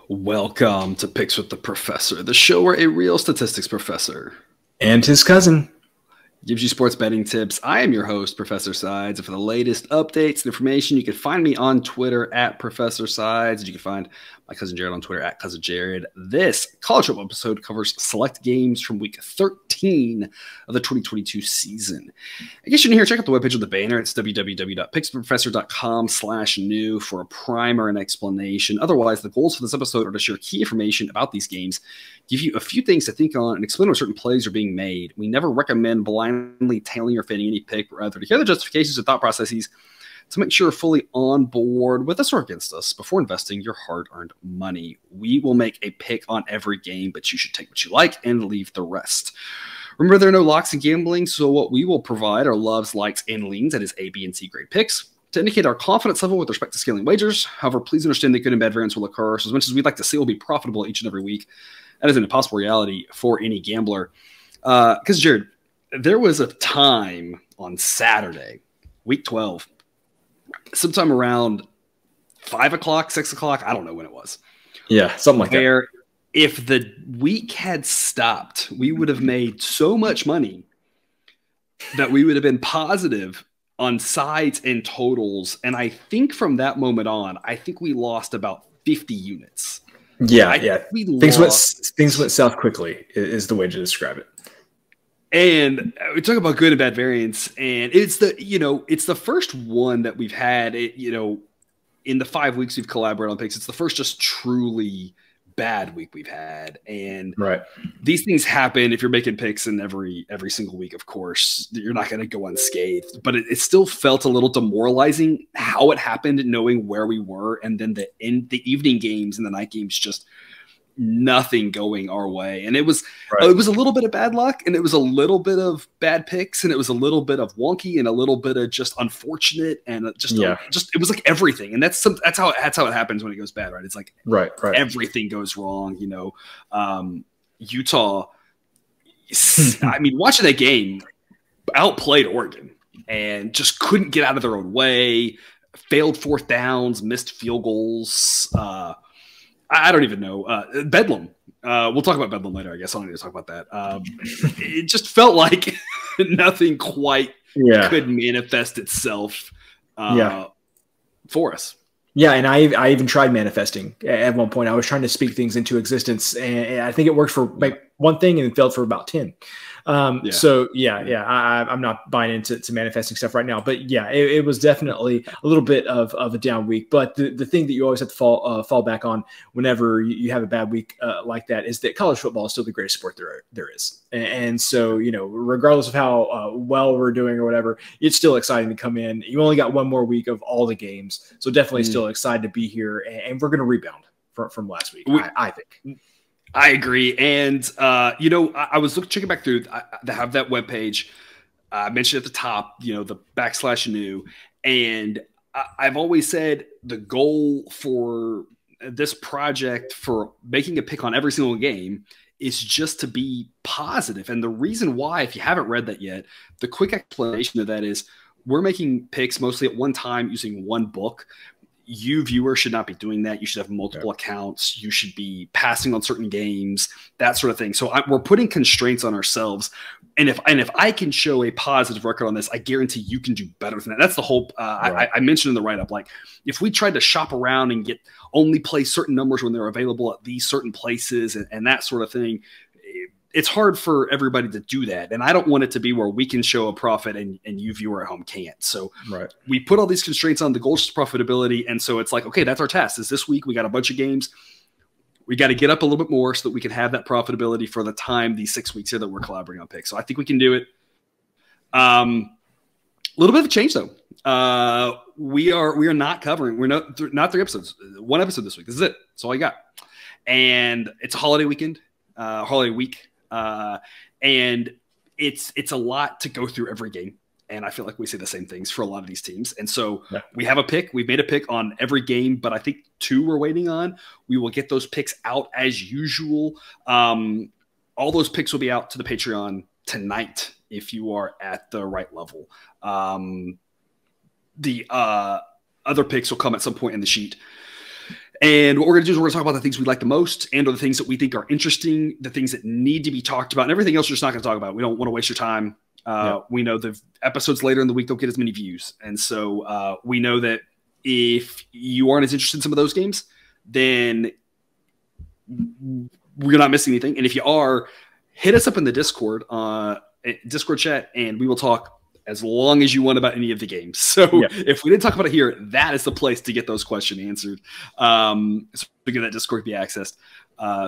Welcome to Picks with the Professor, the show where a real statistics professor and his cousin gives you sports betting tips. I am your host, Professor Sides, and for the latest updates and information, you can find me on Twitter at Professor Sides. You can find my cousin Jared on Twitter at Cousin Jared. This college football episode covers select games from week 13 of the 2022 season. I guess you're new here. Check out the webpage of the banner. It's www.picksprofessor.com/new for a primer and explanation. Otherwise, the goals for this episode are to share key information about these games, give you a few things to think on, and explain where certain plays are being made. We never recommend blindly tailing or fading any pick, but rather to hear the justifications and thought processes to make sure you're fully on board with us or against us before investing your hard-earned money. We will make a pick on every game, but you should take what you like and leave the rest. Remember, there are no locks in gambling, so what we will provide are loves, likes, and leans, that is A, B, and C grade picks, to indicate our confidence level with respect to scaling wagers. However, please understand that good and bad variance will occur, so as much as we'd like to see we'll be profitable each and every week, that is an impossible reality for any gambler. Because, Jared, there was a time on Saturday, week 12, sometime around 5 o'clock, 6 o'clock, I don't know when it was. Yeah, something like where that. If the week had stopped, we would have made so much money that we would have been positive on sides and totals. And I think from that moment on, I think we lost about 50 units. Yeah. Things went south quickly is the way to describe it. And we talk about good and bad variance, and it's the first one that we've had, in the 5 weeks we've collaborated on picks. It's the first just truly bad week we've had. And right, these things happen if you're making picks in every single week. Of course, you're not going to go unscathed, but it still felt a little demoralizing how it happened, knowing where we were, and then the evening games and the night games just nothing going our way. And it was a little bit of bad luck, and it was a little bit of bad picks, and it was a little bit of wonky, and a little bit of just unfortunate, and it was like everything. And that's how it happens when it goes bad, right? It's like everything goes wrong. Utah, I mean, watching that game, outplayed Oregon and just couldn't get out of their own way, failed fourth downs, missed field goals. I don't even know. Bedlam. We'll talk about Bedlam later, I guess. I don't need to talk about that. It just felt like nothing quite could manifest itself for us. Yeah, and I even tried manifesting at one point. I was trying to speak things into existence, and I think it worked for like one thing and failed for about 10. So I'm not buying into manifesting stuff right now, but yeah, it was definitely a little bit of a down week. But the thing that you always have to fall back on whenever you have a bad week like that is that college football is still the greatest sport there is. And so, regardless of how well we're doing or whatever, it's still exciting to come in. You only got one more week of all the games. So definitely still excited to be here, and we're going to rebound from last week, I think. I agree. And, I was checking back through. They have that webpage. I mentioned at the top, the /new. And I've always said the goal for this project for making a pick on every single game is just to be positive. And the reason why, if you haven't read that yet, the quick explanation of that is we're making picks mostly at one time using one book. You viewers should not be doing that. You should have multiple accounts. You should be passing on certain games, that sort of thing. So we're putting constraints on ourselves. And if I can show a positive record on this, I guarantee you can do better than that. That's the whole. I mentioned in the write-up, like if we tried to shop around and only play certain numbers when they're available at these certain places and that sort of thing, it's hard for everybody to do that. And I don't want it to be where we can show a profit and you viewer at home can't. So we put all these constraints on. The goal is profitability. And so it's like, okay, that's our task. Is this week we got a bunch of games. We got to get up a little bit more so that we can have that profitability for the time, these 6 weeks here that we're collaborating on picks. So I think we can do it. A little bit of a change though. We are not covering. We're not 3 episodes. 1 episode this week. This is it. That's all I got. And it's a holiday weekend, holiday week. And it's a lot to go through every game. And I feel like we say the same things for a lot of these teams. And so we have a pick. We've made a pick on every game, but I think 2 we're waiting on. We will get those picks out as usual. All those picks will be out to the Patreon tonight if you are at the right level. The other picks will come at some point in the sheet. And what we're going to do is we're going to talk about the things we like the most and or the things that we think are interesting, the things that need to be talked about, and everything else we're just not going to talk about. We don't want to waste your time. We know the episodes later in the week don't get as many views. And so we know that if you aren't as interested in some of those games, then we're not missing anything. And if you are, hit us up in the Discord chat, and we will talk as long as you want about any of the games. So if we didn't talk about it here, that is the place to get those questions answered. So we get that Discord be accessed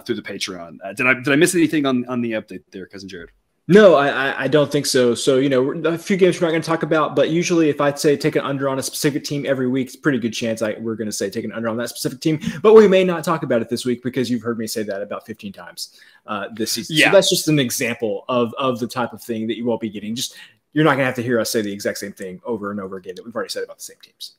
through the Patreon. Did I miss anything on the update there, Cousin Jared? No, I don't think so. So, you know, a few games we're not going to talk about, but usually if I'd say take an under on a specific team every week, it's a pretty good chance we're going to say take an under on that specific team, but we may not talk about it this week because you've heard me say that about 15 times this season. Yeah. So that's just an example of the type of thing that you won't be getting. Just, you're not going to have to hear us say the exact same thing over and over again that we've already said about the same teams.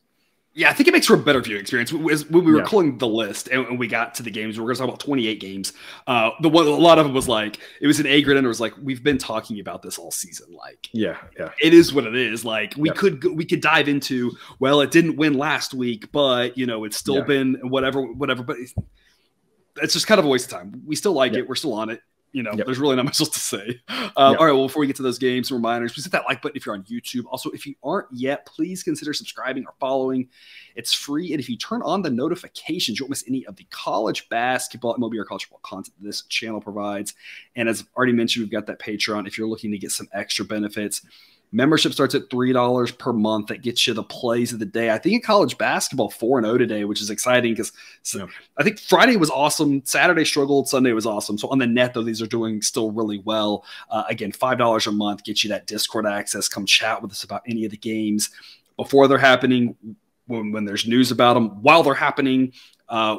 Yeah, I think it makes for a better viewing experience. When we were calling the list and we got to the games, we were going to talk about 28 games. A lot of it was like, it was an A grade, and it was like, we've been talking about this all season. Like, it is what it is. Like, we could dive into, well, it didn't win last week, but you know, it's still been whatever. But it's just kind of a waste of time. We still like it. We're still on it. You know, there's really not much else to say. All right, well, before we get to those games, some reminders. Please hit that like button if you're on YouTube. Also, if you aren't yet, please consider subscribing or following. It's free, and if you turn on the notifications, you won't miss any of the college basketball, MLB, or college football content this channel provides. And as I've already mentioned, we've got that Patreon if you're looking to get some extra benefits. Membership starts at $3 per month. That gets you the plays of the day. I think in college basketball, 4-0 today, which is exciting because I think Friday was awesome. Saturday struggled. Sunday was awesome. So on the net, though, these are doing still really well. Again, $5 a month gets you that Discord access. Come chat with us about any of the games before they're happening, when there's news about them, while they're happening.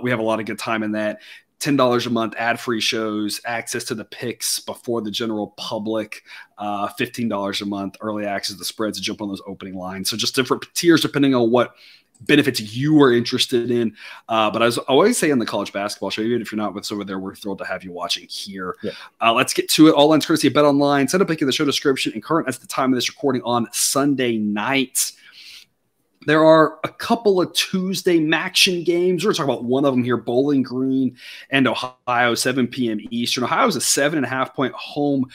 We have a lot of good time in that. $10 a month, ad-free shows, access to the picks before the general public, $15 a month, early access to the spreads to jump on those opening lines. So just different tiers depending on what benefits you are interested in. But as I always say on the college basketball show, even if you're not with us over there, we're thrilled to have you watching here. Let's get to it. All lines courtesy of Bet Online. Send a link in the show description and current at the time of this recording on Sunday night. There are a couple of Tuesday MACtion games. We're going to talk about one of them here, Bowling Green and Ohio, 7 p.m. Eastern. Ohio is a 7.5-point home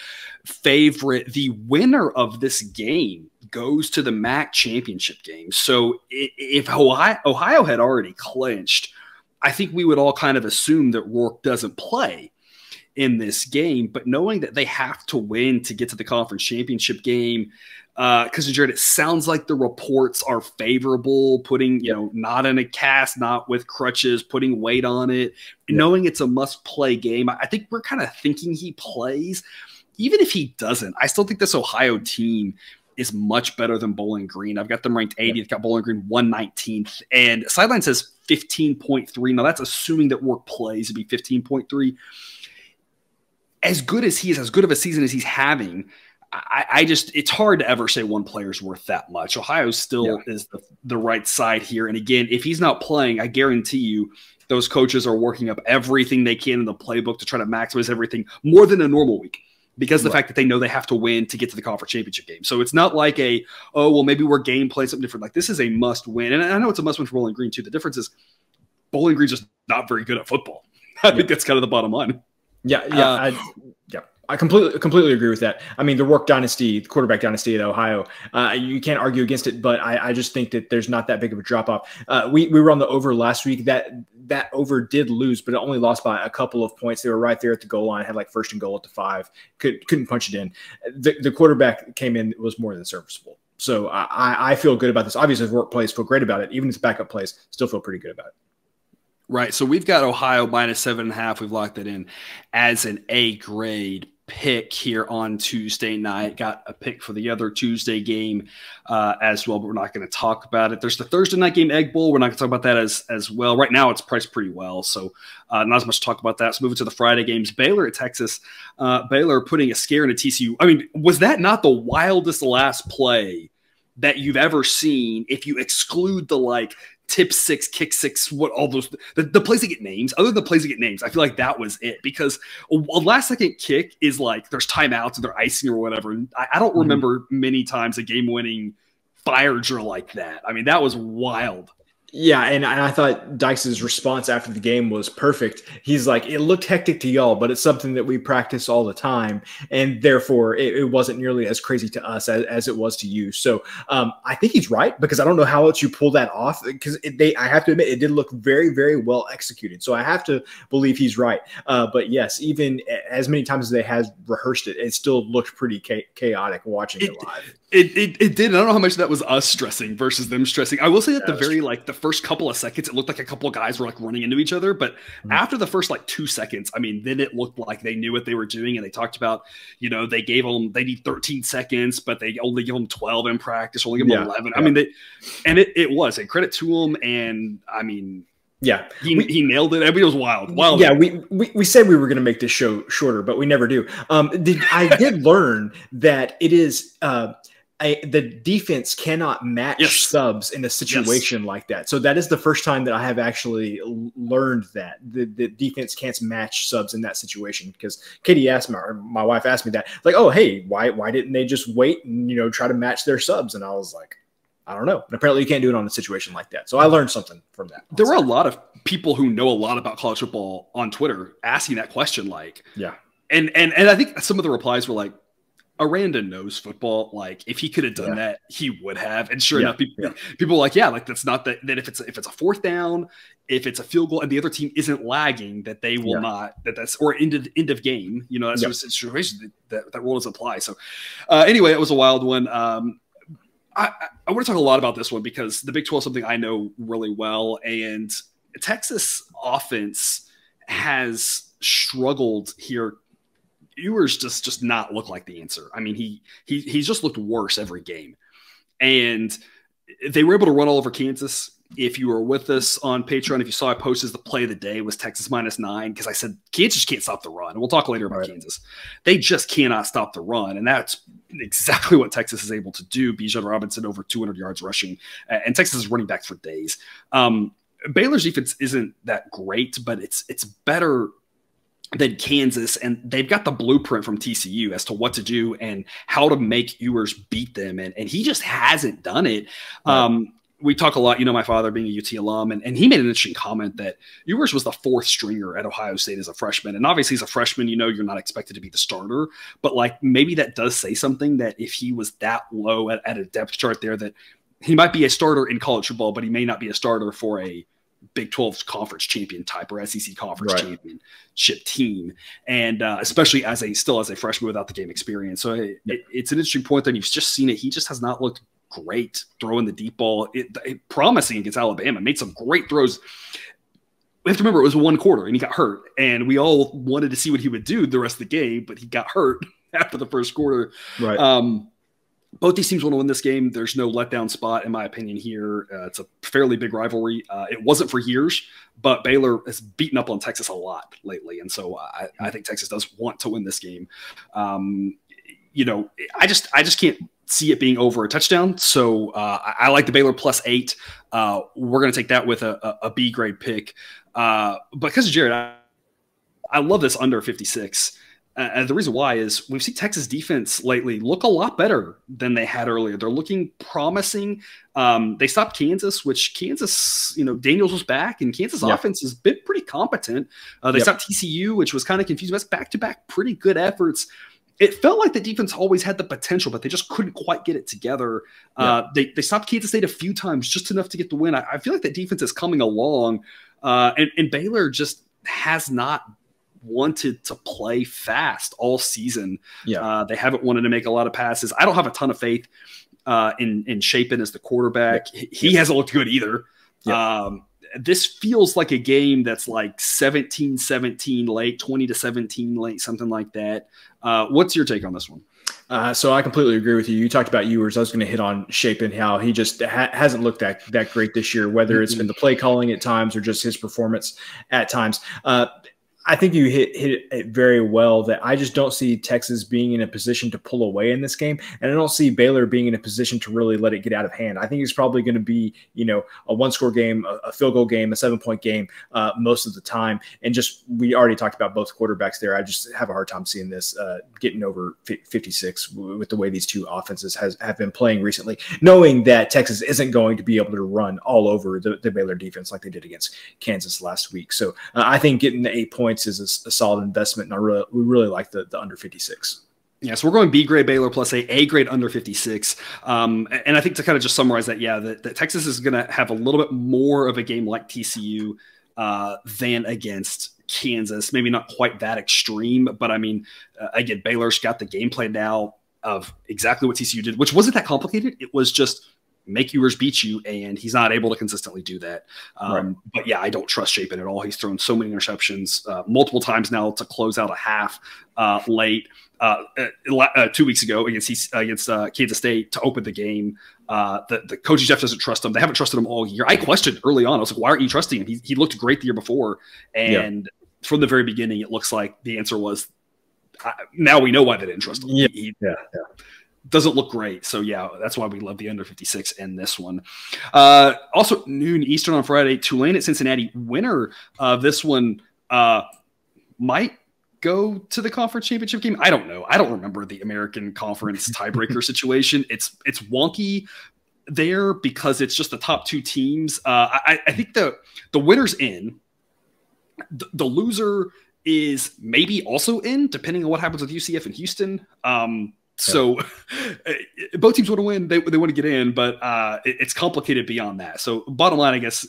favorite. The winner of this game goes to the MAC championship game. So if Ohio had already clinched, I think we would all kind of assume that Rourke doesn't play in this game. But knowing that they have to win to get to the conference championship game, because Jared, it sounds like the reports are favorable, putting, not in a cast, not with crutches, putting weight on it, knowing it's a must-play game. I think we're kind of thinking he plays. Even if he doesn't, I still think this Ohio team is much better than Bowling Green. I've got them ranked 80th, got Bowling Green 119th, and Sideline says 15.3. Now, that's assuming that Rourke plays to be 15.3. As good as he is, as good of a season as he's having, it's hard to ever say one player's worth that much. Ohio still is the right side here. And again, if he's not playing, I guarantee you those coaches are working up everything they can in the playbook to try to maximize everything more than a normal week because of the fact that they know they have to win to get to the conference championship game. So it's not like maybe we're game playing something different. Like, this is a must win. And I know it's a must win for Bowling Green too. The difference is Bowling Green's just not very good at football. I think that's kind of the bottom line. I completely agree with that. I mean, the Rourke dynasty, the quarterback dynasty at Ohio, you can't argue against it, but I just think that there's not that big of a drop-off. We were on the over last week. That over did lose, but it only lost by a couple of points. They were right there at the goal line, had like 1st and goal at the 5, couldn't punch it in. The quarterback came in, was more than serviceable. So I feel good about this. Obviously, if Rourke plays, feel great about it. Even if the backup plays, still feel pretty good about it. Right. So we've got Ohio minus 7.5. We've locked that in as an A grade pick here on Tuesday night. Got a pick for the other Tuesday game as well, but we're not going to talk about it. There's the Thursday night game, Egg Bowl. We're not going to talk about that as well. Right now, it's priced pretty well, so not as much to talk about that. So moving to the Friday games, Baylor at Texas. Baylor putting a scare into TCU. I mean, was that not the wildest last play that you've ever seen if you exclude the tip 6, kick 6, what all those the plays that get names, other than the plays that get names, I feel like that was it, because a last second kick is like there's timeouts and they're icing or whatever. And I don't remember many times a game winning fire drill like that. I mean, that was wild. Yeah, and I thought Dykes' response after the game was perfect. He's like, it looked hectic to y'all, but it's something that we practice all the time, and therefore it wasn't nearly as crazy to us as it was to you. So I think he's right, because I don't know how else you pull that off, because I have to admit, it did look very, very well executed. So I have to believe he's right. But yes, even as many times as they have rehearsed it, it still looked pretty chaotic watching it live. It did. I don't know how much of that was us stressing versus them stressing. I will say that the first couple of seconds, it looked like a couple of guys were like running into each other. But after the first like 2 seconds, I mean, then it looked like they knew what they were doing. And they talked about, they need 13 seconds, but they only give them 12 in practice, only give them 11. Yeah. I mean, it was a credit to them. And I mean, yeah, he nailed it. It was wild. Yeah, we said we were going to make this show shorter, but we never do. I did learn that it is the defense cannot match subs in a situation like that. So that is the first time that I have actually learned that the defense can't match subs in that situation. Because Katie asked my wife asked me that, like, oh, hey, why didn't they just wait and try to match their subs? And I was like, I don't know. But apparently you can't do it on a situation like that. So I learned something from that. There were a lot of people who know a lot about college football on Twitter asking that question. Like, and I think some of the replies were like, Aranda knows football. Like, if he could have done that, he would have. And sure enough, people were like, like, that's not that if it's a fourth down, if it's a field goal and the other team isn't lagging, that they will not, that's, or end of game, that's sort of situation that rule doesn't apply. So anyway, it was a wild one. I want to talk a lot about this one because the Big 12 is something I know really well. And Texas offense has struggled here. Ewers just not look like the answer. I mean, he's just looked worse every game. And they were able to run all over Kansas. If you were with us on Patreon, if you saw I posted the play of the day was Texas -9, because I said Kansas can't stop the run. And we'll talk later about Kansas. They just cannot stop the run. And that's exactly what Texas is able to do. Bijan Robinson over 200 yards rushing. And Texas is running back for days. Baylor's defense isn't that great, but it's better than Kansas, and they've got the blueprint from TCU as to what to do and how to make Ewers beat them, and he just hasn't done it. We talk a lot, my father being a UT alum, and he made an interesting comment that Ewers was the fourth stringer at Ohio State as a freshman, and obviously as a freshman, you're not expected to be the starter, but like maybe that does say something, that if he was that low at a depth chart there, that he might be a starter in college football, but he may not be a starter for a Big 12 conference champion type or SEC conference championship team. And especially as a freshman without the game experience. So it's an interesting point that you've just seen it. He just has not looked great throwing the deep ball. Promising against Alabama, made some great throws. We have to remember it was one quarter and he got hurt, and we all wanted to see what he would do the rest of the game, but he got hurt after the first quarter. Both these teams want to win this game. There's no letdown spot, in my opinion, here. It's a fairly big rivalry. It wasn't for years, but Baylor has beaten up on Texas a lot lately. And so I think Texas does want to win this game. I just can't see it being over a touchdown. So I like the Baylor +8. We're going to take that with a B grade pick. Because of Jared, I love this under 56. And the reason why is we've seen Texas defense lately look a lot better than they had earlier. They're looking promising. They stopped Kansas, which Kansas, Daniels was back, and Kansas offense has been pretty competent. They stopped TCU, which was kind of confusing. That's back-to-back pretty good efforts. It felt like the defense always had the potential, but they just couldn't quite get it together. They stopped Kansas State a few times, just enough to get the win. I feel like that defense is coming along, and Baylor just has not wanted to play fast all season. They haven't wanted to make a lot of passes. I don't have a ton of faith in Chapin as the quarterback. He hasn't looked good either. This feels like a game that's like 17-17 late, 20-17 late, something like that. What's your take on this one? So I completely agree with you. You talked about Ewers. I was going to hit on Chapin, how he just hasn't looked that great this year, whether it's been the play calling at times or just his performance at times. I think you hit it very well that I just don't see Texas being in a position to pull away in this game. And I don't see Baylor being in a position to really let it get out of hand. I think it's probably going to be, a one-score game, a field goal game, a 7-point game most of the time. And we already talked about both quarterbacks there. I just have a hard time seeing this getting over 56 with the way these two offenses have been playing recently, knowing that Texas isn't going to be able to run all over the Baylor defense like they did against Kansas last week. So I think getting the 8 points is a solid investment, and we really like the under 56. Yeah, so we're going B grade Baylor plus A grade under 56. And I think to kind of just summarize that, that Texas is going to have a little bit more of a game like TCU than against Kansas. Maybe not quite that extreme, but I mean, again, Baylor's got the game plan now of exactly what TCU did, which wasn't that complicated. It was just make Ewers beat you, and he's not able to consistently do that. Right. But yeah, I don't trust Chapin at all. He's thrown so many interceptions multiple times now to close out a half late. 2 weeks ago against Kansas State to open the game. The coaching staff doesn't trust him. They haven't trusted him all year. I questioned early on. I was like, why aren't you trusting him? He looked great the year before. And from the very beginning, it looks like the answer was now we know why they didn't trust him. He doesn't look great. So yeah, that's why we love the under 56 in this one. Also noon Eastern on Friday, Tulane at Cincinnati. Winner of this one might go to the conference championship game. I don't know. I don't remember the American Conference tiebreaker situation. It's wonky there because it's just the top two teams. I think the winner's in. The loser is maybe also in, depending on what happens with UCF and Houston. So both teams want to win. They want to get in, but it's complicated beyond that. So bottom line, I guess,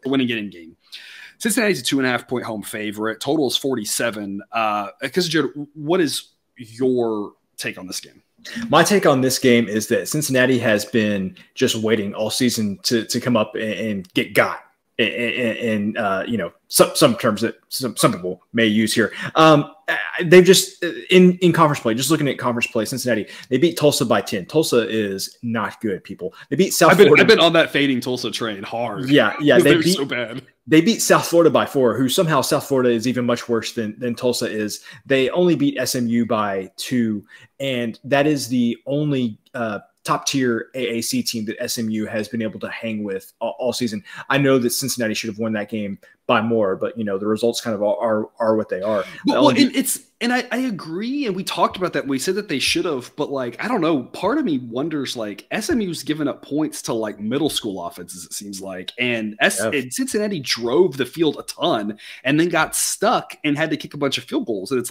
win and get in game. Cincinnati's a 2.5-point home favorite. Total is 47. Because Jared, what is your take on this game? My take on this game is that Cincinnati has been just waiting all season to come up and get got. And some terms that some people may use here. They've just in conference play, just looking at conference play, Cincinnati, they beat Tulsa by 10. Tulsa is not good, people. They beat South Florida. I've been on that fading Tulsa train hard. Yeah. They're so bad. They beat South Florida by 4, who somehow South Florida is even much worse than Tulsa is. They only beat SMU by 2, and that is the only top-tier AAC team that SMU has been able to hang with all season. I know that Cincinnati should have won that game by more, but the results kind of are what they are. And I agree, and we talked about that. We said that they should have, but I don't know. Part of me wonders SMU's given up points to middle school offenses. It seems like, and Cincinnati drove the field a ton, and then got stuck and had to kick a bunch of field goals. And it's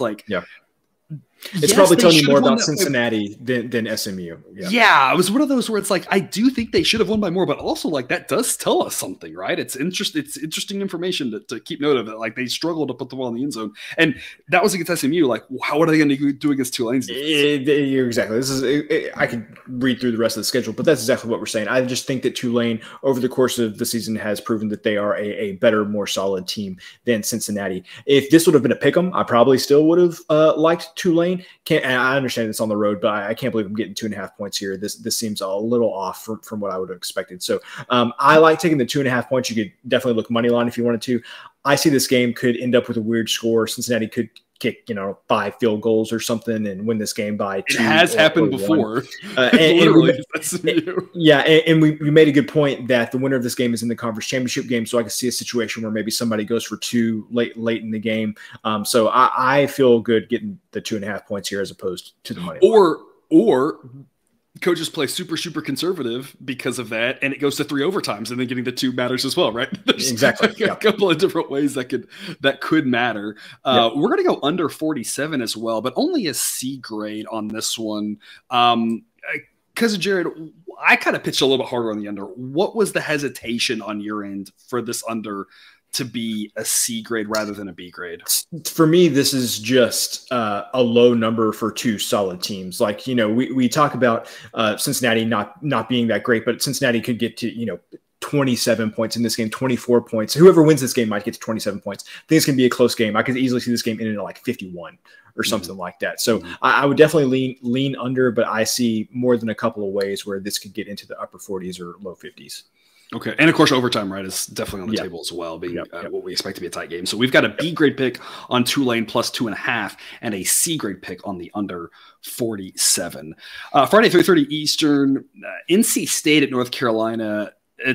it's probably telling you more about Cincinnati than SMU. Yeah, it was one of those where it's I do think they should have won by more, but also that does tell us something, right? It's interesting information to keep note of it. They struggled to put the ball in the end zone, and that was against SMU. How are they going to do against Tulane? You're exactly. This is. I could read through the rest of the schedule, but that's exactly what we're saying. I just think that Tulane, over the course of the season, has proven that they are a better, more solid team than Cincinnati. If this would have been a pick'em, I probably still would have liked Tulane. I understand it's on the road, but I can't believe I'm getting 2.5 points here. This seems a little off from what I would have expected. So I like taking the 2.5 points. You could definitely look money line if you wanted to. I see this game could end up with a weird score. Cincinnati could kick 5 field goals or something and win this game by 2. It has happened before. And we made a good point that the winner of this game is in the conference championship game. So I can see a situation where maybe somebody goes for 2 late in the game. So I feel good getting the 2.5 points here as opposed to the money. Or coaches play super conservative because of that, and it goes to 3 overtimes, and then getting the 2 matters as well, right? There's exactly a couple of different ways that could matter. We're going to go under 47 as well, but only a C grade on this one. Because Jared, I kind of pitched a little bit harder on the under. What was the hesitation on your end for this under to be a C grade rather than a B grade? For me, this is just a low number for 2 solid teams. We talk about Cincinnati not being that great, but Cincinnati could get to 27 points in this game, 24 points. Whoever wins this game might get to 27 points. I think it's going to be a close game. I could easily see this game ending at 51 or something like that. So I would definitely lean under, but I see more than a couple of ways where this could get into the upper 40s or low 50s. Okay. And of course, overtime, right, is definitely on the table as well, being what we expect to be a tight game. So we've got a B grade pick on Tulane plus 2.5 and a C grade pick on the under 47. Friday, 3:30 Eastern, NC State at North Carolina.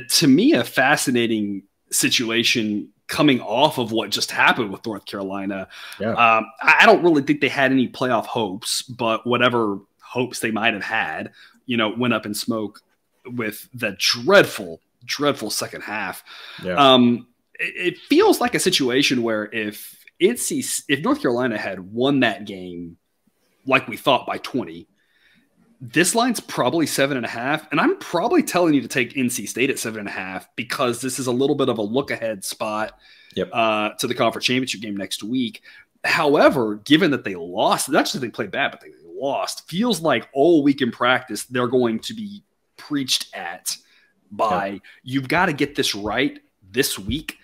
To me, a fascinating situation coming off of what just happened with North Carolina. I don't really think they had any playoff hopes, but whatever hopes they might have had, went up in smoke with the dreadful second half. It feels like a situation where if North Carolina had won that game like we thought by 20, this line's probably 7.5, and I'm probably telling you to take NC State at 7.5 because this is a little bit of a look ahead spot to the conference championship game next week. However, given that they lost, not just that they played bad, but they lost, feels like all week in practice they're going to be preached at by you've got to get this right this week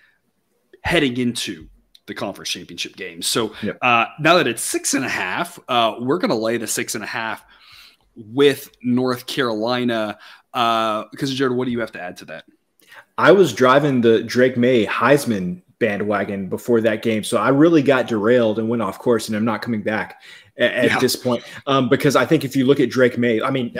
heading into the conference championship game. So now that it's 6.5, we're going to lay the 6.5 with North Carolina. Because Jared, what do you have to add to that? I was driving the Drake May Heisman bandwagon before that game, so I really got derailed and went off course, and I'm not coming back at this point because I think if you look at Drake May, I mean,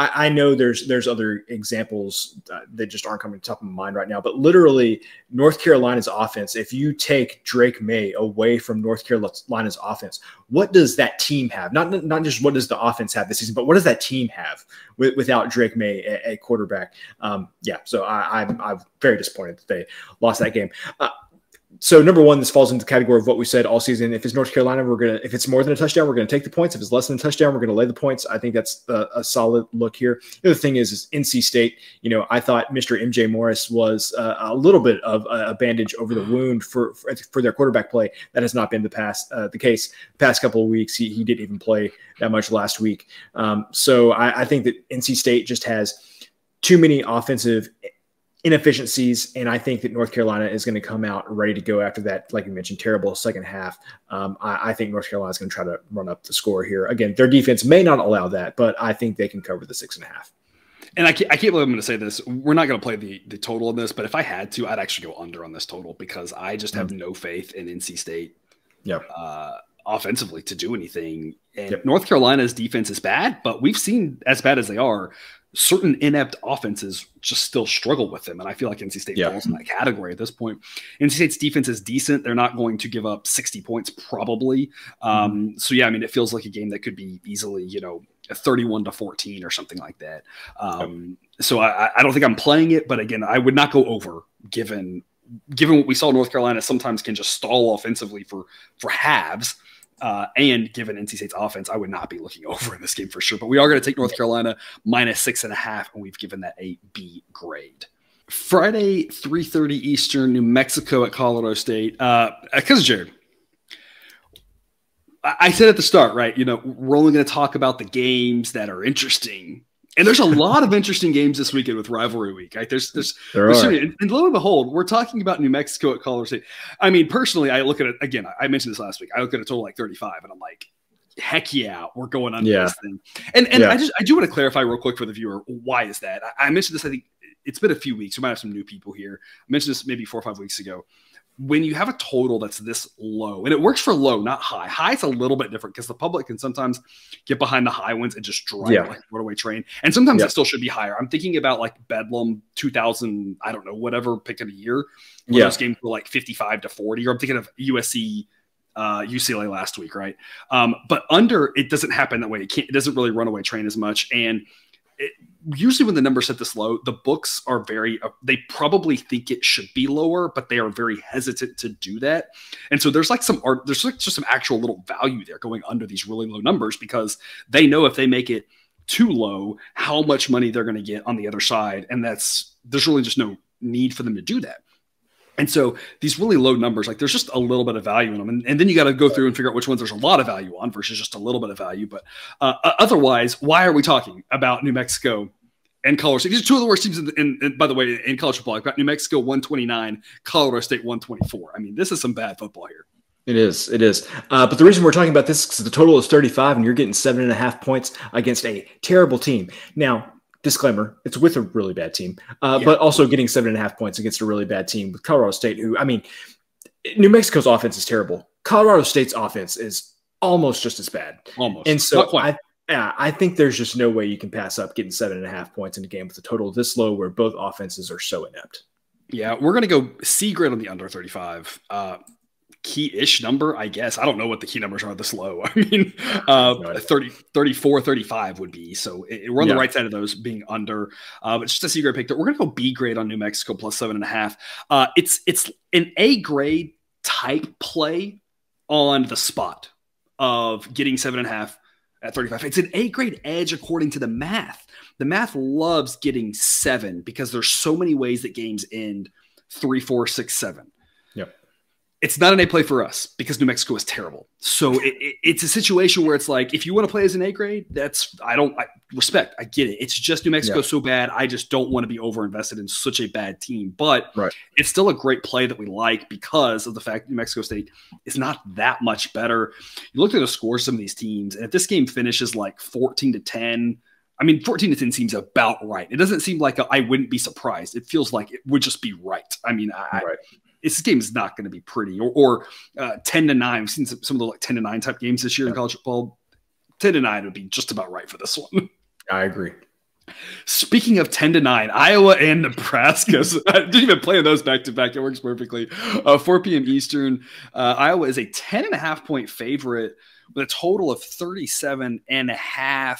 I know there's other examples that just aren't coming to the top of my mind right now, but literally North Carolina's offense, if you take Drake May away from North Carolina's offense, what does that team have? Not just what does the offense have this season, but what does that team have without Drake May at quarterback? So I'm very disappointed that they lost that game. So number one, this falls into the category of what we said all season. If it's North Carolina, if it's more than a touchdown, we're going to take the points. If it's less than a touchdown, we're going to lay the points. I think that's a solid look here. The other thing is NC State. I thought Mr. MJ Morris was a little bit of a bandage over the wound for their quarterback play. That has not been the case. The past couple of weeks, he didn't even play that much last week. So I think that NC State just has too many offensive inefficiencies, and I think that North Carolina is going to come out ready to go after that, like you mentioned, terrible second half. I think North Carolina is going to try to run up the score here. Again, their defense may not allow that, but I think they can cover the 6.5. And I can't believe I'm going to say this. We're not going to play the total on this, but if I had to, I'd actually go under on this total because I just have no faith in NC State offensively to do anything. And North Carolina's defense is bad, but we've seen, as bad as they are, certain inept offenses just still struggle with them. And I feel like NC State falls in that category at this point. NC State's defense is decent. They're not going to give up 60 points probably. So yeah, I mean, it feels like a game that could be easily, 31-14 or something like that. So I don't think I'm playing it, but again, I would not go over given what we saw North Carolina sometimes can just stall offensively for halves. And given NC State's offense, I would not be looking over in this game for sure. But we are going to take North Carolina minus 6.5, and we've given that a B grade. Friday, 3:30 Eastern, New Mexico at Colorado State. Because Jared, I said at the start, right? We're only going to talk about the games that are interesting. And there's a lot of interesting games this weekend with rivalry week. Right? There's and lo and behold, we're talking about New Mexico at Colorado State. I mean, personally, I look at it again. I mentioned this last week. I look at a total like 35, and I'm like, heck yeah, we're going under this thing. And I do want to clarify real quick for the viewer, why is that? I mentioned this. I think it's been a few weeks. We might have some new people here. I mentioned this maybe 4 or 5 weeks ago. When you have a total that's this low, and it works for low, not high. High is a little bit different because the public can sometimes get behind the high ones and just drive like a runaway train. And sometimes it still should be higher. I'm thinking about like Bedlam 2000, I don't know, whatever pick of the year. Those games were like 55-40. Or I'm thinking of USC, UCLA last week, right? But under, it doesn't happen that way. It doesn't really runaway train as much. And usually when the numbers set this low, the books are they probably think it should be lower, but they are very hesitant to do that. And so there's just some actual little value there going under these really low numbers because they know if they make it too low, how much money they're going to get on the other side. And there's really just no need for them to do that. And so these really low numbers, like there's just a little bit of value in them. And then you got to go through and figure out which ones there's a lot of value on versus just a little bit of value. But otherwise, why are we talking about New Mexico and Colorado State? These are two of the worst teams in by the way, in college football. I've got New Mexico 129, Colorado State 124. I mean, this is some bad football here. It is. But the reason we're talking about this is because the total is 35 and you're getting 7.5 points against a terrible team. Now, disclaimer, it's with a really bad team, but also getting 7.5 points against a really bad team with Colorado State, who, I mean, New Mexico's offense is terrible. Colorado State's offense is almost just as bad. Almost. And so I think there's just no way you can pass up getting 7.5 points in a game with a total this low where both offenses are so inept. Yeah, we're going to go C grade on the under 35. Key-ish number, I guess. I don't know what the key numbers are this low. I mean, 30, 34, 35 would be. So we're on the right side of those being under. But it's just a C grade pick. We're going to go B grade on New Mexico plus 7.5. It's an A grade type play on the spot of getting 7.5 at 35. It's an A grade edge according to the math. The math loves getting 7 because there's so many ways that games end 3, 4, 6, 7. Yep. It's not an A play for us because New Mexico is terrible. So it's a situation where it's like, if you want to play as an A grade, I respect. I get it. It's just New Mexico so bad. I just don't want to be over invested in such a bad team. But it's still a great play that we like because of the fact New Mexico State is not that much better. You look at the scores of some of these teams, and if this game finishes like 14-10, I mean, 14-10 seems about right. It doesn't seem like I wouldn't be surprised. It feels like it would just be right. I mean, this game is not going to be pretty. Or 10-9. I've seen some of the like 10-9 type games this year in college football. 10-9 would be just about right for this one. I agree. Speaking of 10-9, Iowa and Nebraska. So I didn't even play those back to back. It works perfectly. 4 p.m. Eastern. Iowa is a 10.5 point favorite with a total of 37.5.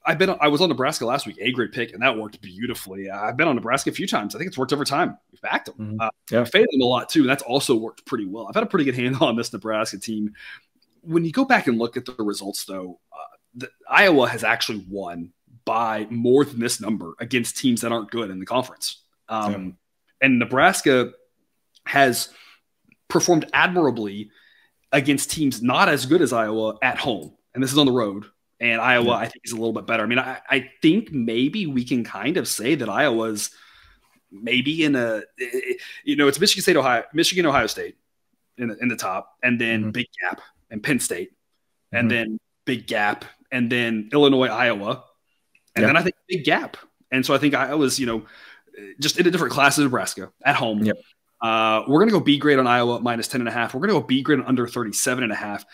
I was on Nebraska last week, A grade pick, and that worked beautifully. I've been on Nebraska a few times. I think it's worked over time. We've backed them. I've faded them a lot too. And that's also worked pretty well. I've had a pretty good handle on this Nebraska team. When you go back and look at the results, though, Iowa has actually won by more than this number against teams that aren't good in the conference. And Nebraska has performed admirably against teams not as good as Iowa at home. And this is on the road. And Iowa, I think, is a little bit better. I mean, I think maybe we can kind of say that Iowa's maybe in a, it's Michigan, Ohio State in the top, and then Big Gap and Penn State, and then Big Gap, and then Illinois, Iowa, and then I think Big Gap. And so I think Iowa's, just in a different class as Nebraska at home. We're going to go B grade on Iowa minus 10.5. We're going to go B grade on under 37.5.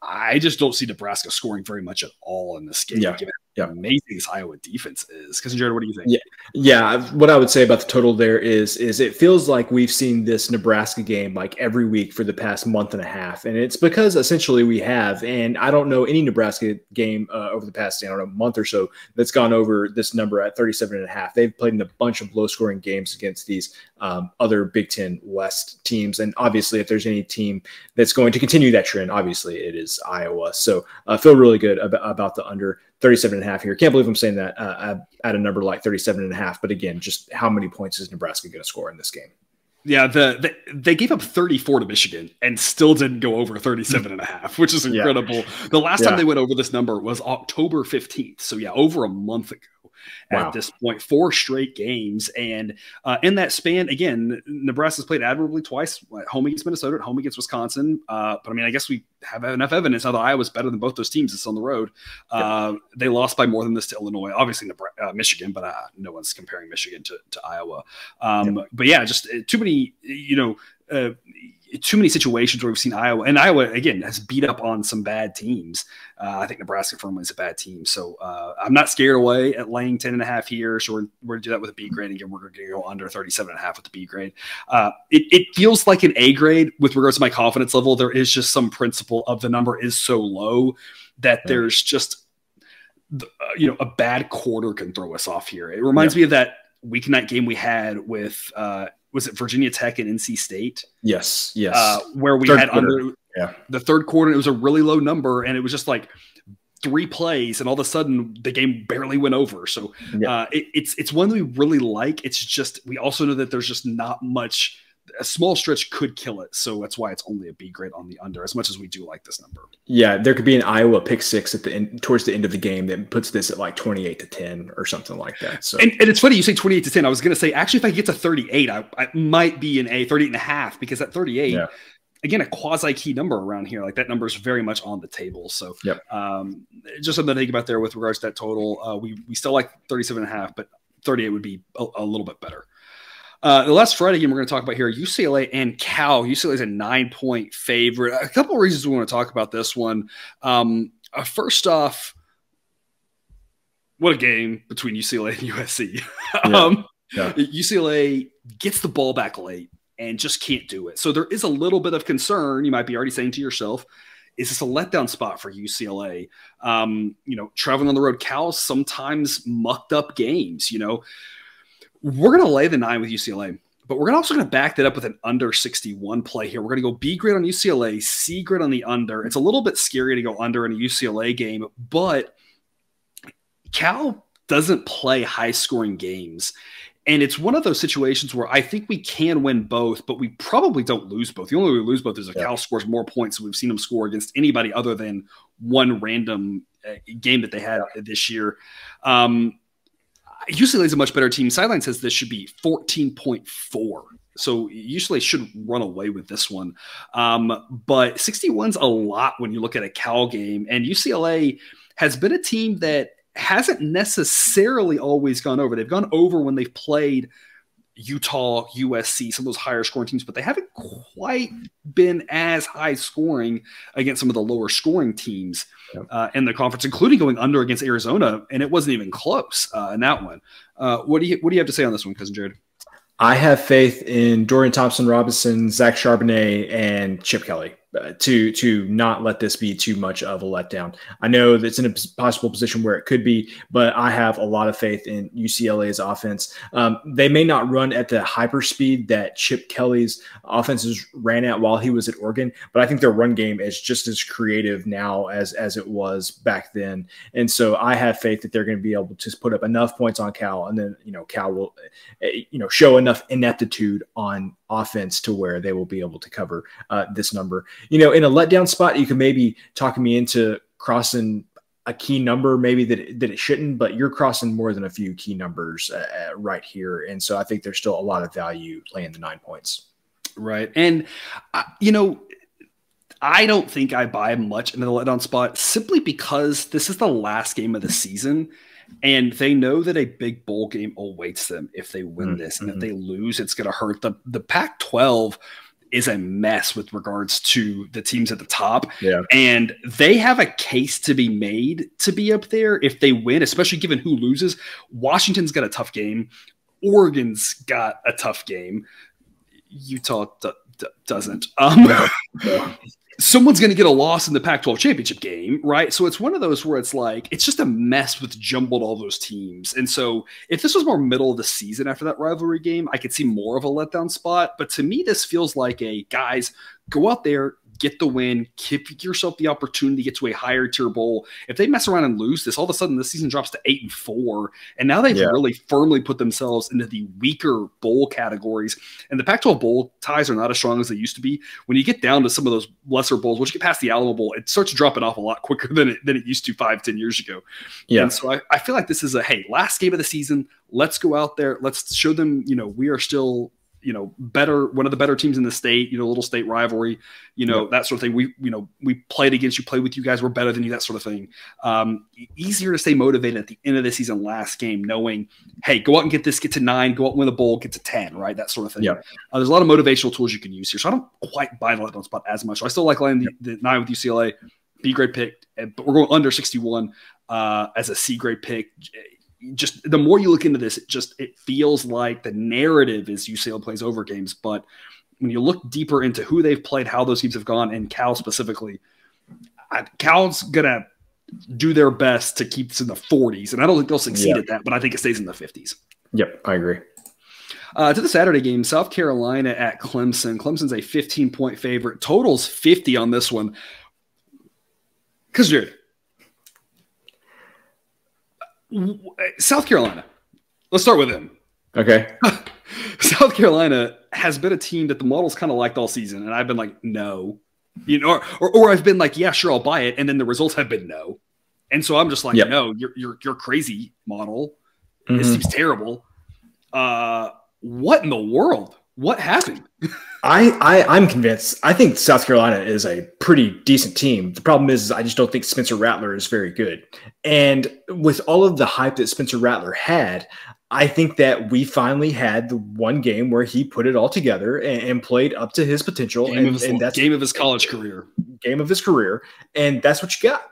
I just don't see Nebraska scoring very much at all in this game, given how amazing this Iowa defense is. Because, Jared, what do you think? Yeah. What I would say about the total there is it feels like we've seen this Nebraska game like every week for the past month and a half. And it's because essentially we have, and I don't know any Nebraska game over the past, month or so that's gone over this number at 37.5. They've played in a bunch of low scoring games against these other Big Ten West teams. And obviously, if there's any team that's going to continue that trend, obviously it is Iowa. So I feel really good about the under 37.5 here. Can't believe I'm saying that at a number like 37.5. But again, just how many points is Nebraska going to score in this game? Yeah, they gave up 34 to Michigan and still didn't go over 37.5, which is incredible. The last time they went over this number was October 15th. So, over a month ago. At this point, 4 straight games. And in that span, again, Nebraska's played admirably twice, at home against Minnesota, at home against Wisconsin. But I mean, I guess we have enough evidence now that Iowa's better than both those teams. It's on the road. They lost by more than this to Illinois, obviously Michigan, but no one's comparing Michigan to Iowa. But yeah, just too many, too many situations where we've seen Iowa, and Iowa again has beat up on some bad teams. I think Nebraska firmly is a bad team, so I'm not scared away at laying 10.5 here. So we're going to do that with a B grade. Again, we're going to go under 37.5 with the B grade. It feels like an A grade with regards to my confidence level. There is just some principle of the number is so low that there's just a bad quarter can throw us off here. It reminds me of that weeknight game we had with was it Virginia Tech and NC State? Yes. Where we had under the third quarter. It was a really low number, and it was just like 3 plays, and all of a sudden the game barely went over. So it's one that we really like. It's just we also know that there's just not much. A small stretch could kill it, so that's why it's only a B grade on the under. As much as we do like this number, there could be an Iowa pick 6 at the end, towards the end of the game, that puts this at like 28-10 or something like that. So, and it's funny you say 28-10. I was going to say actually, if I get to 38, I might be an A 38.5 because at 38, again, a quasi key number around here. Like that number is very much on the table. So just something to think about there with regards to that total. We still like 37.5, but 38 would be a little bit better. The last Friday game we're going to talk about here, UCLA and Cal. UCLA is a 9-point favorite. A couple of reasons we want to talk about this one. First off, what a game between UCLA and USC. UCLA gets the ball back late and just can't do it. So there is a little bit of concern. You might be already saying to yourself, is this a letdown spot for UCLA? Traveling on the road, Cal sometimes mucked up games, We're going to lay the 9 with UCLA, but we're also going to back that up with an under 61 play here. We're going to go B grade on UCLA, C grade on the under. It's a little bit scary to go under in a UCLA game, but Cal doesn't play high-scoring games. And it's one of those situations where I think we can win both, but we probably don't lose both. The only way we lose both is if Cal scores more points than we've seen them score against anybody other than one random game that they had this year. UCLA is a much better team. Sideline says this should be 14.4. So UCLA should run away with this one. But 61's a lot when you look at a Cal game. And UCLA has been a team that hasn't necessarily always gone over. They've gone over when they've played Utah, USC, some of those higher scoring teams, but they haven't quite been as high scoring against some of the lower scoring teams in the conference, including going under against Arizona, and it wasn't even close in that one. What do you have to say on this one, Cousin Jared? I have faith in Dorian Thompson-Robinson, Zach Charbonnet, and Chip Kelly to not let this be too much of a letdown. I know that's in a possible position where it could be, but I have a lot of faith in UCLA's offense. They may not run at the hyper speed that Chip Kelly's offenses ran at while he was at Oregon, but I think their run game is just as creative now as it was back then. And so I have faith that they're going to be able to put up enough points on Cal, and then Cal will show enough ineptitude on offense to where they will be able to cover this number. In a letdown spot, you can maybe talk me into crossing a key number, maybe that it shouldn't, but you're crossing more than a few key numbers right here. And so I think there's still a lot of value laying the 9 points. Right. And, I don't think I buy much into the letdown spot simply because this is the last game of the season. And they know that a big bowl game awaits them if they win this. And if they lose, it's going to hurt. The Pac-12 is a mess with regards to the teams at the top. Yeah. And they have a case to be made to be up there if they win, especially given who loses. Washington's got a tough game. Oregon's got a tough game. Utah doesn't. No. Someone's going to get a loss in the Pac-12 championship game, right? So it's one of those where it's like, it's just a mess with jumbled all those teams. And so if this was more middle of the season after that rivalry game, I could see more of a letdown spot. But to me, this feels like guys, go out there, get the win, give yourself the opportunity to get to a higher tier bowl. If they mess around and lose this, all of a sudden this season drops to 8-4. And now they've really firmly put themselves into the weaker bowl categories. And the Pac-12 bowl ties are not as strong as they used to be. When you get down to some of those lesser bowls, once you get past the Alamo Bowl, it starts dropping off a lot quicker than it used to 5-10 years ago. Yeah. And so I feel like this is last game of the season. Let's go out there. Let's show them, we are still – better, one of the better teams in the state, little state rivalry, that sort of thing. We played against you, played with you guys. We're better than you, that sort of thing. Easier to stay motivated at the end of the season, last game, knowing, hey, go out and get to 9, go out and win a bowl, get to 10, right? That sort of thing. Yeah. There's a lot of motivational tools you can use here. So I don't quite buy the letdown spot as much. So I still like laying the 9 with UCLA, B grade pick, but we're going under 61 as a C grade pick. Just the more you look into this, it feels like the narrative is UCLA plays over games. But when you look deeper into who they've played, how those teams have gone, and Cal specifically, Cal's going to do their best to keep this in the 40s. And I don't think they'll succeed at that, but I think it stays in the 50s. Yep, I agree. To the Saturday game, South Carolina at Clemson. Clemson's a 15-point favorite. Total's 50 on this one. Because, Jared, South Carolina. Let's start with them. Okay. South Carolina has been a team that the model's kind of liked all season, and I've been like, no. Or I've been like, yeah, sure, I'll buy it, and then the results have been no. And so I'm just like, no, you're crazy, model. This seems terrible. What in the world What happened? I'm convinced. I think South Carolina is a pretty decent team. The problem is I just don't think Spencer Rattler is very good. And with all of the hype that Spencer Rattler had, I think that we finally had the one game where he put it all together and played up to his potential. That's game of his college career. Game of his career. And that's what you got.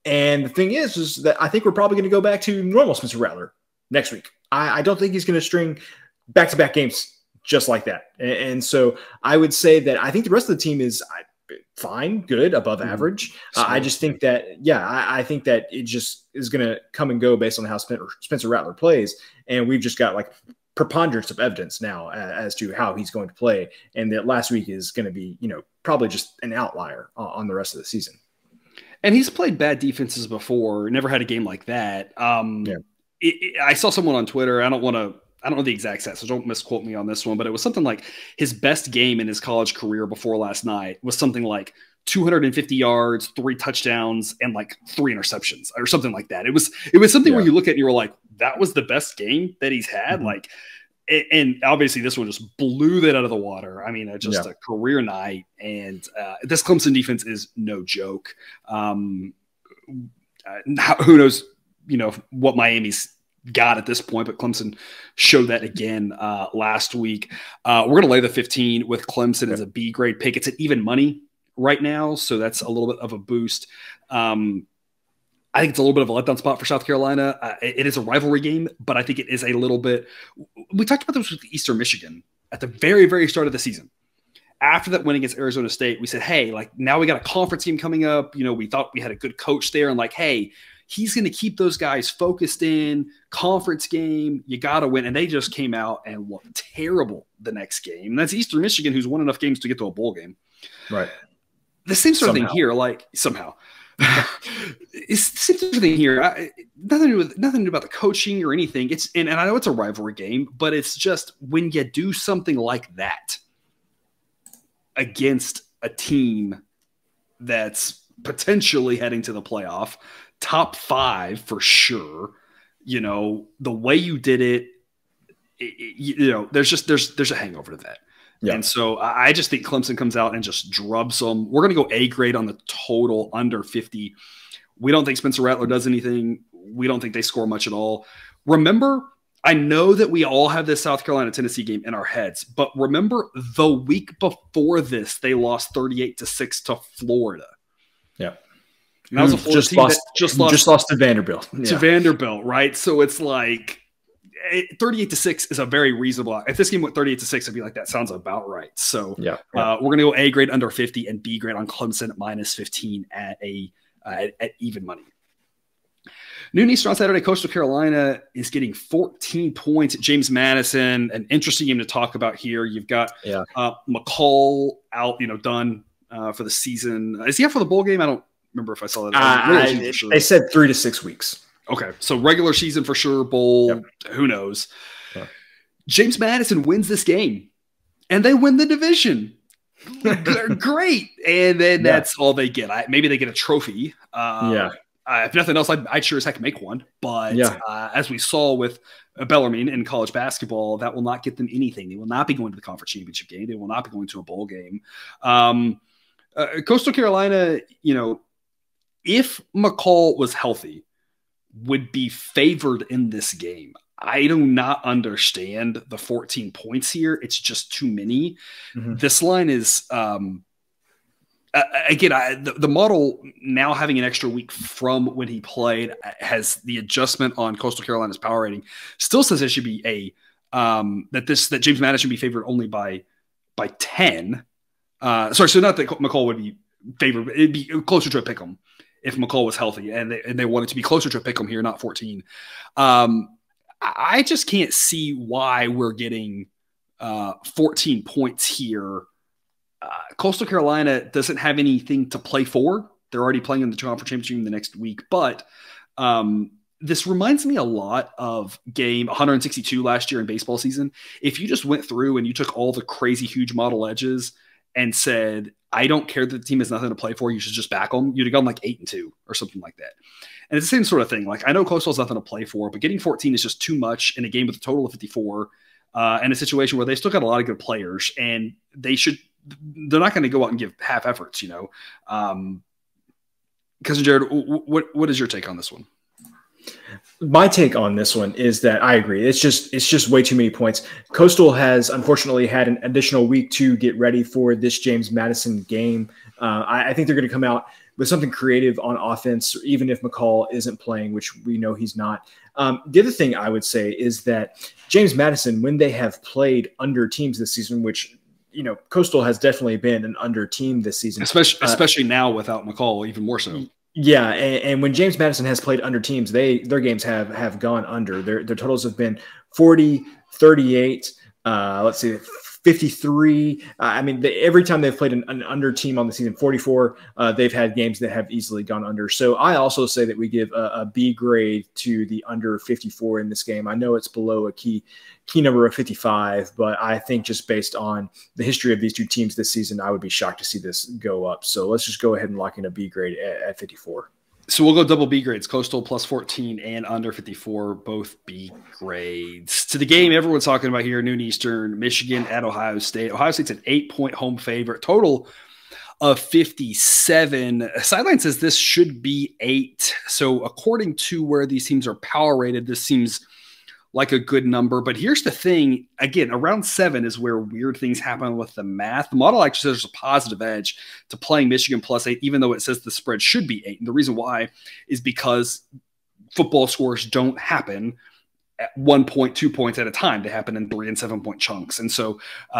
And the thing is that I think we're probably going to go back to normal Spencer Rattler next week. I don't think he's going to string back-to-back games just like that. And so I would say that I think the rest of the team is fine, good, above average. I just think that, I think that it just is going to come and go based on how Spencer Rattler plays. And we've just got like preponderance of evidence now as to how he's going to play. And that last week is going to be, probably just an outlier on the rest of the season. And he's played bad defenses before, never had a game like that. I saw someone on Twitter. I don't know the exact stats, so don't misquote me on this one, but it was something like his best game in his college career before last night was something like 250 yards, 3 touchdowns, and like 3 interceptions or something like that. It was something where you look at it and you're like, that was the best game that he's had. Like, and obviously this one just blew that out of the water. I mean, just a career night. And this Clemson defense is no joke. Who knows, what Miami's got at this point, but Clemson showed that again last week. We're going to lay the 15 with Clemson as a B grade pick. It's at even money right now, so that's a little bit of a boost. I think it's a little bit of a letdown spot for South Carolina. It is a rivalry game, but I think it is a little bit – we talked about this with Eastern Michigan at the very, very start of the season. After that win against Arizona State, we said, hey, like now we got a conference game coming up. We thought we had a good coach there and like, hey, he's going to keep those guys focused in conference game. You got to win. And they just came out and looked terrible the next game. And that's Eastern Michigan, who's won enough games to get to a bowl game. Right. The same sort of thing here, like somehow. It's the same sort of thing here. Nothing to do about the coaching or anything. And I know it's a rivalry game, but it's just when you do something like that against a team that's potentially heading to the playoff, top 5 for sure, the way you did it, there's a hangover to that. Yeah. And so I just think Clemson comes out and just drubs them. We're going to go A grade on the total under 50. We don't think Spencer Rattler does anything. We don't think they score much at all. Remember, I know that we all have this South Carolina-Tennessee game in our heads, but remember the week before this, they lost 38-6 to Florida. Yeah. And that was a Florida team that just lost to Vanderbilt. To Vanderbilt, right? So it's like 38-6 is a very reasonable. If this game went 38-6, I'd be like, that sounds about right. So we're going to go A grade under 50 and B grade on Clemson minus 15 at even money. Noon Eastern on Saturday, Coastal Carolina is getting 14 points at James Madison. An interesting game to talk about here. You've got McCall out, done for the season. Is he out for the bowl game? I don't remember if I saw that. They said 3 to 6 weeks. Okay, so regular season for sure, bowl, who knows. Yeah. James Madison wins this game, and they win the division. Great. And then that's all they get. Maybe they get a trophy. If nothing else, I'd sure as heck make one. But as we saw with Bellarmine in college basketball, that will not get them anything. They will not be going to the conference championship game. They will not be going to a bowl game. Coastal Carolina, if McCall was healthy, would be favored in this game. I do not understand the 14 points here. It's just too many. Mm-hmm. This line is, again, the model now having an extra week from when he played has the adjustment on Coastal Carolina's power rating. Still says it should be that James Madison should be favored only by 10. So not that McCall would be favored, but it'd be closer to a pick 'em if McCall was healthy, and they wanted to be closer to a pick 'em here, not 14. I just can't see why we're getting 14 points here. Coastal Carolina doesn't have anything to play for. They're already playing in the conference championship the next week, but this reminds me a lot of game 162 last year in baseball season. If you just went through and you took all the crazy huge model edges and said, I don't care that the team has nothing to play for, you should just back them, you'd have gone like 8-2 or something like that. And it's the same sort of thing. Like, I know Coastal has nothing to play for, but getting 14 is just too much in a game with a total of 54. in a situation where they still got a lot of good players, and they're not going to go out and give half efforts, Cousin Jared, what is your take on this one? My take on this one is that I agree. It's just way too many points. Coastal has unfortunately had an additional week to get ready for this James Madison game. I think they're going to come out with something creative on offense, even if McCall isn't playing, which we know he's not. The other thing I would say is that James Madison, when they have played under teams this season, which Coastal has definitely been an under team this season, especially now without McCall, even more so. Yeah, and when James Madison has played under teams, their games have gone under. Their totals have been 40, 38, 53. Every time they've played an under team on the season, 44, they've had games that have easily gone under. So I also say that we give a B grade to the under 54 in this game. I know it's below a key number of 55, but I think just based on the history of these two teams this season, I would be shocked to see this go up. So let's just go ahead and lock in a B grade at 54. So we'll go double B grades. Coastal plus 14 and under 54, both B grades. To the game everyone's talking about here, noon Eastern, Michigan at Ohio State. Ohio State's an 8-point home favorite, total of 57. Sideline says this should be 8. So according to where these teams are power rated, this seems like a good number. But here's the thing. Again, around 7 is where weird things happen with the math. The model actually says there's a positive edge to playing Michigan plus 8, even though it says the spread should be 8. And the reason why is because football scores don't happen at 1 point, 2 points at a time. They happen in 3 and 7 point chunks. And so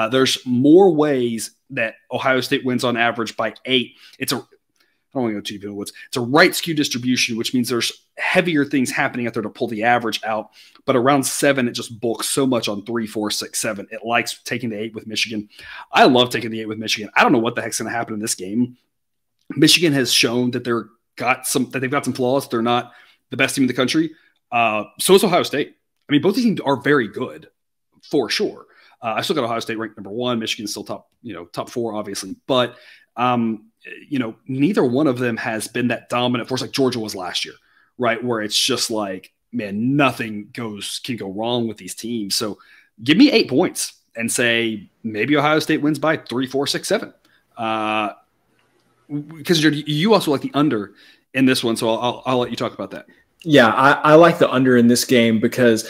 there's more ways that Ohio State wins on average by 8. I don't want to go too deep in the woods. It's a right skew distribution, which means there's heavier things happening out there to pull the average out. But around 7, it just bulks so much on 3, 4, 6, 7. It likes taking the 8 with Michigan. I love taking the 8 with Michigan. I don't know what the heck's going to happen in this game. Michigan has shown that they've got some flaws. They're not the best team in the country. So is Ohio State. I mean, both these teams are very good for sure. I still got Ohio State ranked number 1. Michigan's still top 4, obviously. But neither one of them has been that dominant force like Georgia was last year, right? Where it's just like, man, nothing can go wrong with these teams. So give me 8 points and say maybe Ohio State wins by 3, 4, 6, 7. Because you also like the under in this one, so I'll let you talk about that. Yeah, I like the under in this game because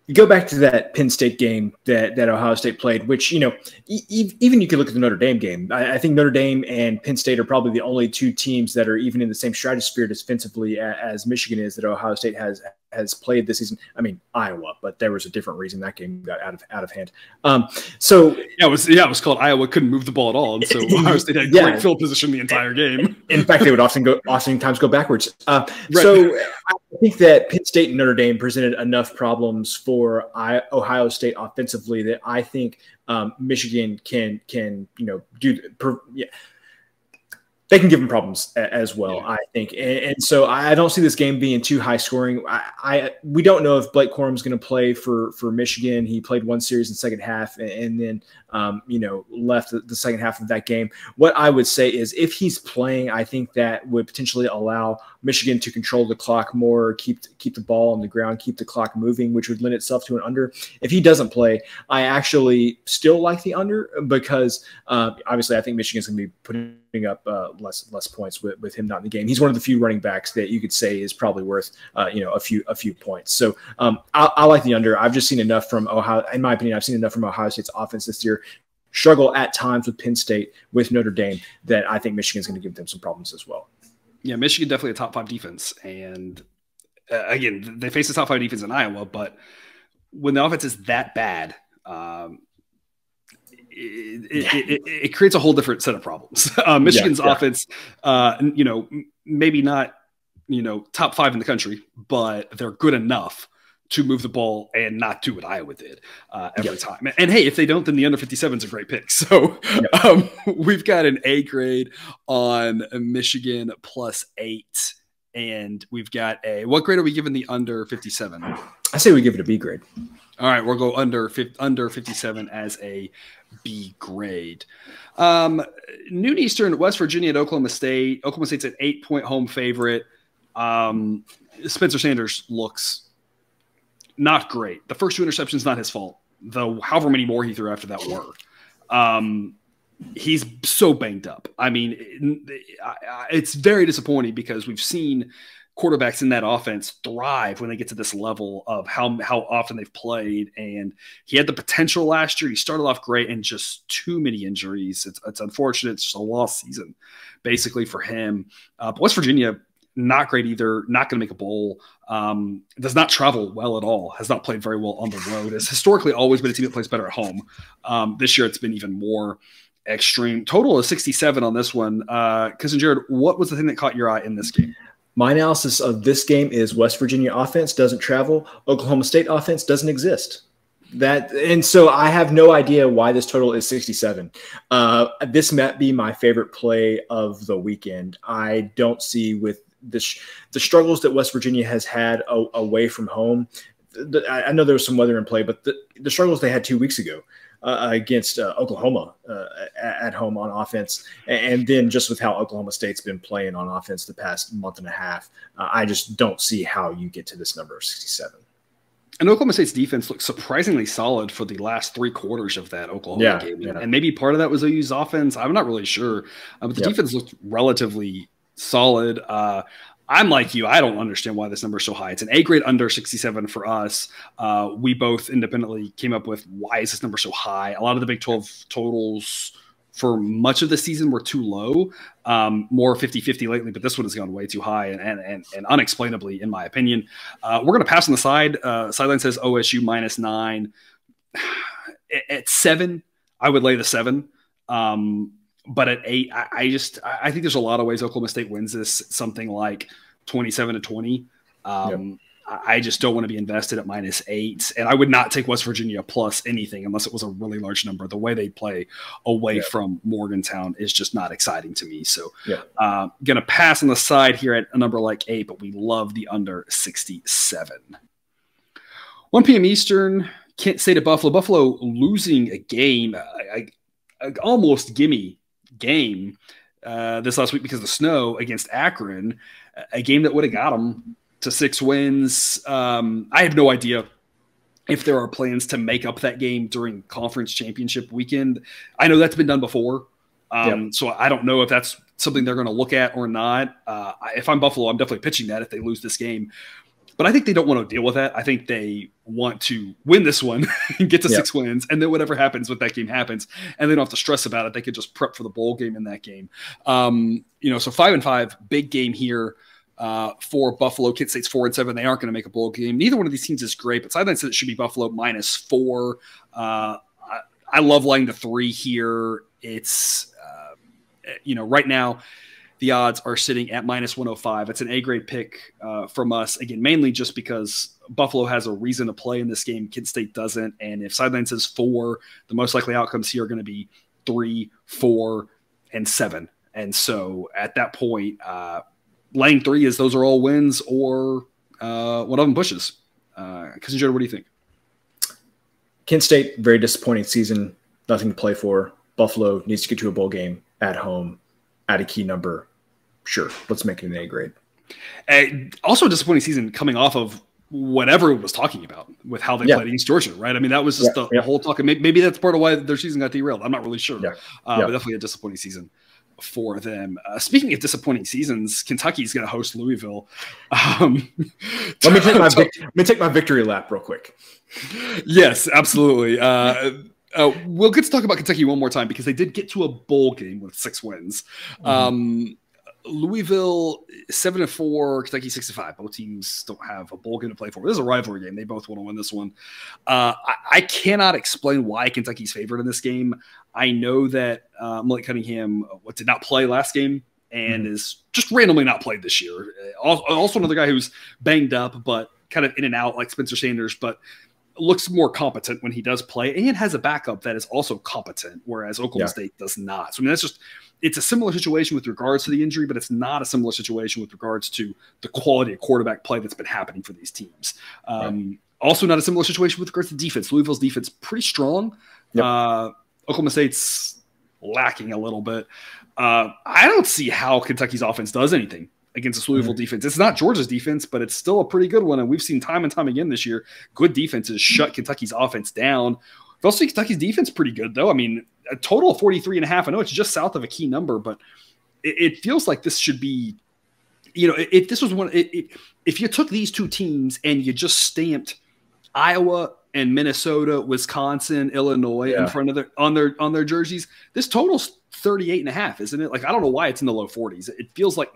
you go back to that Penn State game that Ohio State played, which, even you could look at the Notre Dame game. I think Notre Dame and Penn State are probably the only two teams that are even in the same stratosphere defensively as Michigan is that Ohio State has played this season. I mean, Iowa, but there was a different reason that game got out of hand. It was called Iowa couldn't move the ball at all, and so Ohio State had great field position the entire game. In fact, they would oftentimes go backwards. Right. So I think that Penn State and Notre Dame presented enough problems for Ohio State offensively that I think Michigan can do. They can give them problems as well, yeah. I think. And so I don't see this game being too high scoring. We don't know if Blake Corum's going to play for Michigan. He played one series in the second half and then, left the second half of that game. What I would say is if he's playing, I think that would potentially allow Michigan to control the clock more, keep the ball on the ground, keep the clock moving, which would lend itself to an under. If he doesn't play, I actually still like the under because obviously I think Michigan's going to be putting up less points with him not in the game. He's one of the few running backs that you could say is probably worth a few points. So I like the under. I've just seen enough from Ohio. In my opinion, I've seen enough from Ohio State's offense this year struggle at times with Penn State, with Notre Dame, that I think Michigan's going to give them some problems as well. Yeah, Michigan definitely a top 5 defense, and again, they face a top 5 defense in Iowa. But when the offense is that bad, it creates a whole different set of problems. Michigan's offense, maybe not, top 5 in the country, but they're good enough to move the ball and not do what Iowa did every time. And hey, if they don't, then the under 57 is a great pick. So we've got an A grade on Michigan plus 8. And we've got what grade are we giving the under 57? I say we give it a B grade. All right, we'll go under 57 as a B grade. Noon Eastern, West Virginia at Oklahoma State. Oklahoma State's an 8-point home favorite. Spencer Sanders looks not great. The first 2 interceptions, not his fault. the however many more he threw after that were. He's so banged up. I mean, it's very disappointing because we've seen quarterbacks in that offense thrive when they get to this level of how often they've played. And he had the potential last year. He started off great and just too many injuries. It's unfortunate. It's just a lost season basically for him. But West Virginia, not great either. Not going to make a bowl. Does not travel well at all. Has not played very well on the road. Has historically always been a team that plays better at home. This year it's been even more extreme. Total is 67 on this one. Cousin Jared, what was the thing that caught your eye in this game? My analysis of this game is West Virginia offense doesn't travel. Oklahoma State offense doesn't exist. And so I have no idea why this total is 67. This might be my favorite play of the weekend. I don't see with the struggles that West Virginia has had away from home. I know there was some weather in play, but the struggles they had 2 weeks ago against Oklahoma at home on offense. And then just with how Oklahoma State's been playing on offense the past month and a half, I just don't see how you get to this number of 67. And Oklahoma State's defense looked surprisingly solid for the last 3 quarters of that Oklahoma game. Yeah. And maybe part of that was OU's offense. I'm not really sure. But the defense looked relatively solid. I'm like you. I don't understand why this number is so high. It's an A grade under 67 for us. We both independently came up with why is this number so high. A lot of the Big 12 totals for much of the season were too low, more 50-50 lately, but this one has gone way too high and unexplainably, in my opinion. We're going to pass on the side. Sideline says OSU -9. At 7, I would lay the 7. But at 8, I think there's a lot of ways Oklahoma State wins this, something like 27-20. I just don't want to be invested at -8. And I would not take West Virginia plus anything unless it was a really large number. The way they play away from Morgantown is just not exciting to me. So going to pass on the side here at a number like 8, but we love the under 67. 1 p.m. Eastern, Kent State at Buffalo. Buffalo losing a game, almost gimme game this last week because of the snow against Akron, a game that would have got them to 6 wins. I have no idea if there are plans to make up that game during conference championship weekend. I know that's been done before. So I don't know if that's something they're going to look at or not. If I'm Buffalo, I'm definitely pitching that if they lose this game. But I think they don't want to deal with that. I think they want to win this one and get to 6 wins, and then whatever happens with that game happens, and they don't have to stress about it. They could just prep for the bowl game in that game. So 5-5, big game here for Buffalo. Kent State's 4-7. They aren't going to make a bowl game. Neither one of these teams is great, but Sideline said it should be Buffalo -4. I love laying the 3 here. It's right now, the odds are sitting at -105. It's an A-grade pick from us, again, mainly just because Buffalo has a reason to play in this game. Kent State doesn't. And if Sideline says 4, the most likely outcomes here are going to be 3, 4, and 7. And so at that point, laying 3 is those are all wins or one of them pushes. Cousin Joe, what do you think? Kent State, very disappointing season. Nothing to play for. Buffalo needs to get to a bowl game at home at a key number. Sure, let's make it an A grade. Also a disappointing season coming off of whatever it was talking about with how they played against Georgia, right? I mean, that was just the whole talk. And maybe that's part of why their season got derailed. I'm not really sure. But definitely a disappointing season for them. Speaking of disappointing seasons, Kentucky's going to host Louisville. Let me take my victory lap real quick. Yes, absolutely. We'll get to talk about Kentucky one more time because they did get to a bowl game with 6 wins. Louisville 7-4, Kentucky 6-5. Both teams don't have a bowl game to play for. This is a rivalry game. They both want to win this one. I cannot explain why Kentucky's favored in this game. I know that Malik Cunningham did not play last game and is just randomly not played this year. Also another guy who's banged up, but kind of in and out like Spencer Sanders, but looks more competent when he does play and has a backup that is also competent, whereas Oklahoma State does not. So, I mean, it's a similar situation with regards to the injury, but it's not a similar situation with regards to the quality of quarterback play that's been happening for these teams. Also not a similar situation with regards to defense. Louisville's defense pretty strong. Oklahoma State's lacking a little bit. I don't see how Kentucky's offense does anything against this Louisville defense. It's not Georgia's defense, but it's still a pretty good one. And we've seen time and time again this year, good defenses shut Kentucky's offense down. We've also seen Kentucky's defense pretty good, though. I mean, a total of 43.5. I know it's just south of a key number, but it feels like this should be, if this was one, if you took these two teams and you just stamped Iowa and Minnesota, Wisconsin, Illinois in front of on their jerseys, this total's 38.5, isn't it? Like, I don't know why it's in the low 40s. It feels like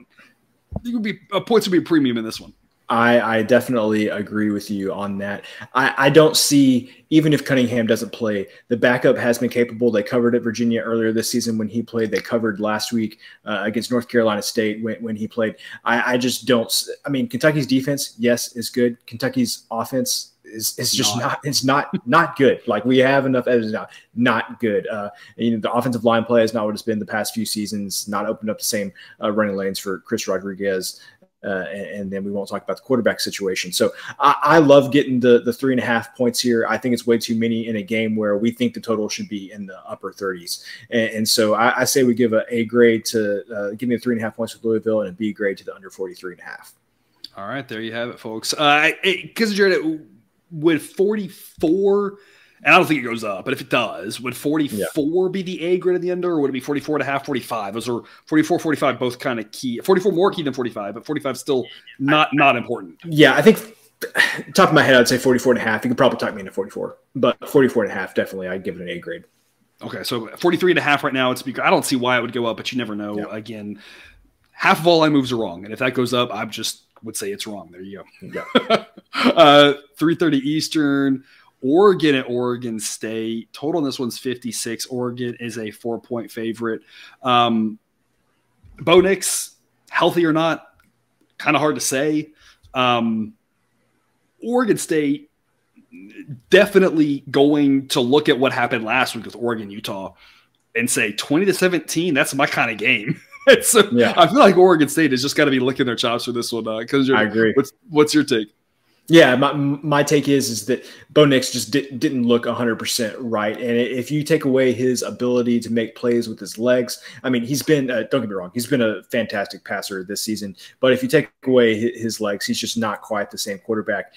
points would be a premium in this one. I definitely agree with you on that. I don't see, even if Cunningham doesn't play, the backup has been capable. They covered at Virginia earlier this season when he played. They covered last week against North Carolina State when he played. I just don't – I mean, Kentucky's defense, yes, is good. Kentucky's offense is just not good. Like, we have enough evidence now, not good. The offensive line play is not what it's been the past few seasons, not opened up the same running lanes for Chris Rodriguez. And then we won't talk about the quarterback situation. So I love getting the 3.5 points here. I think it's way too many in a game where we think the total should be in the upper 30s. And so I say we give A grade to give me the 3.5 points with Louisville and a B grade to the under 43.5. All right, there you have it, folks. Because Jared, would 44 – and I don't think it goes up, but if it does, would 44 be the A grade of the under, or would it be 44.5, 45? Those are 44, 45, both kind of key. 44 more key than 45, but 45 still not important. Yeah, I think top of my head, I'd say 44.5. You could probably talk me into 44, but 44.5, definitely, I'd give it an A grade. Okay, so 43.5 right now. I don't see why it would go up, but you never know. Yeah. Again, half of all line moves are wrong, and if that goes up, I just would say it's wrong. There you go. Yeah. 3:30 Eastern. Oregon at Oregon State. Total on this one's 56. Oregon is a 4-point favorite. Bo Nix, healthy or not, kind of hard to say. Oregon State definitely going to look at what happened last week with Oregon, Utah, and say 20-17. That's my kind of game. So yeah. I feel like Oregon State has just got to be licking their chops for this one. Because I agree. What's your take? Yeah, my take is that Bo Nix just didn't look 100% right. And if you take away his ability to make plays with his legs, I mean, he's been, don't get me wrong, he's been a fantastic passer this season. But if you take away his legs, he's just not quite the same quarterback.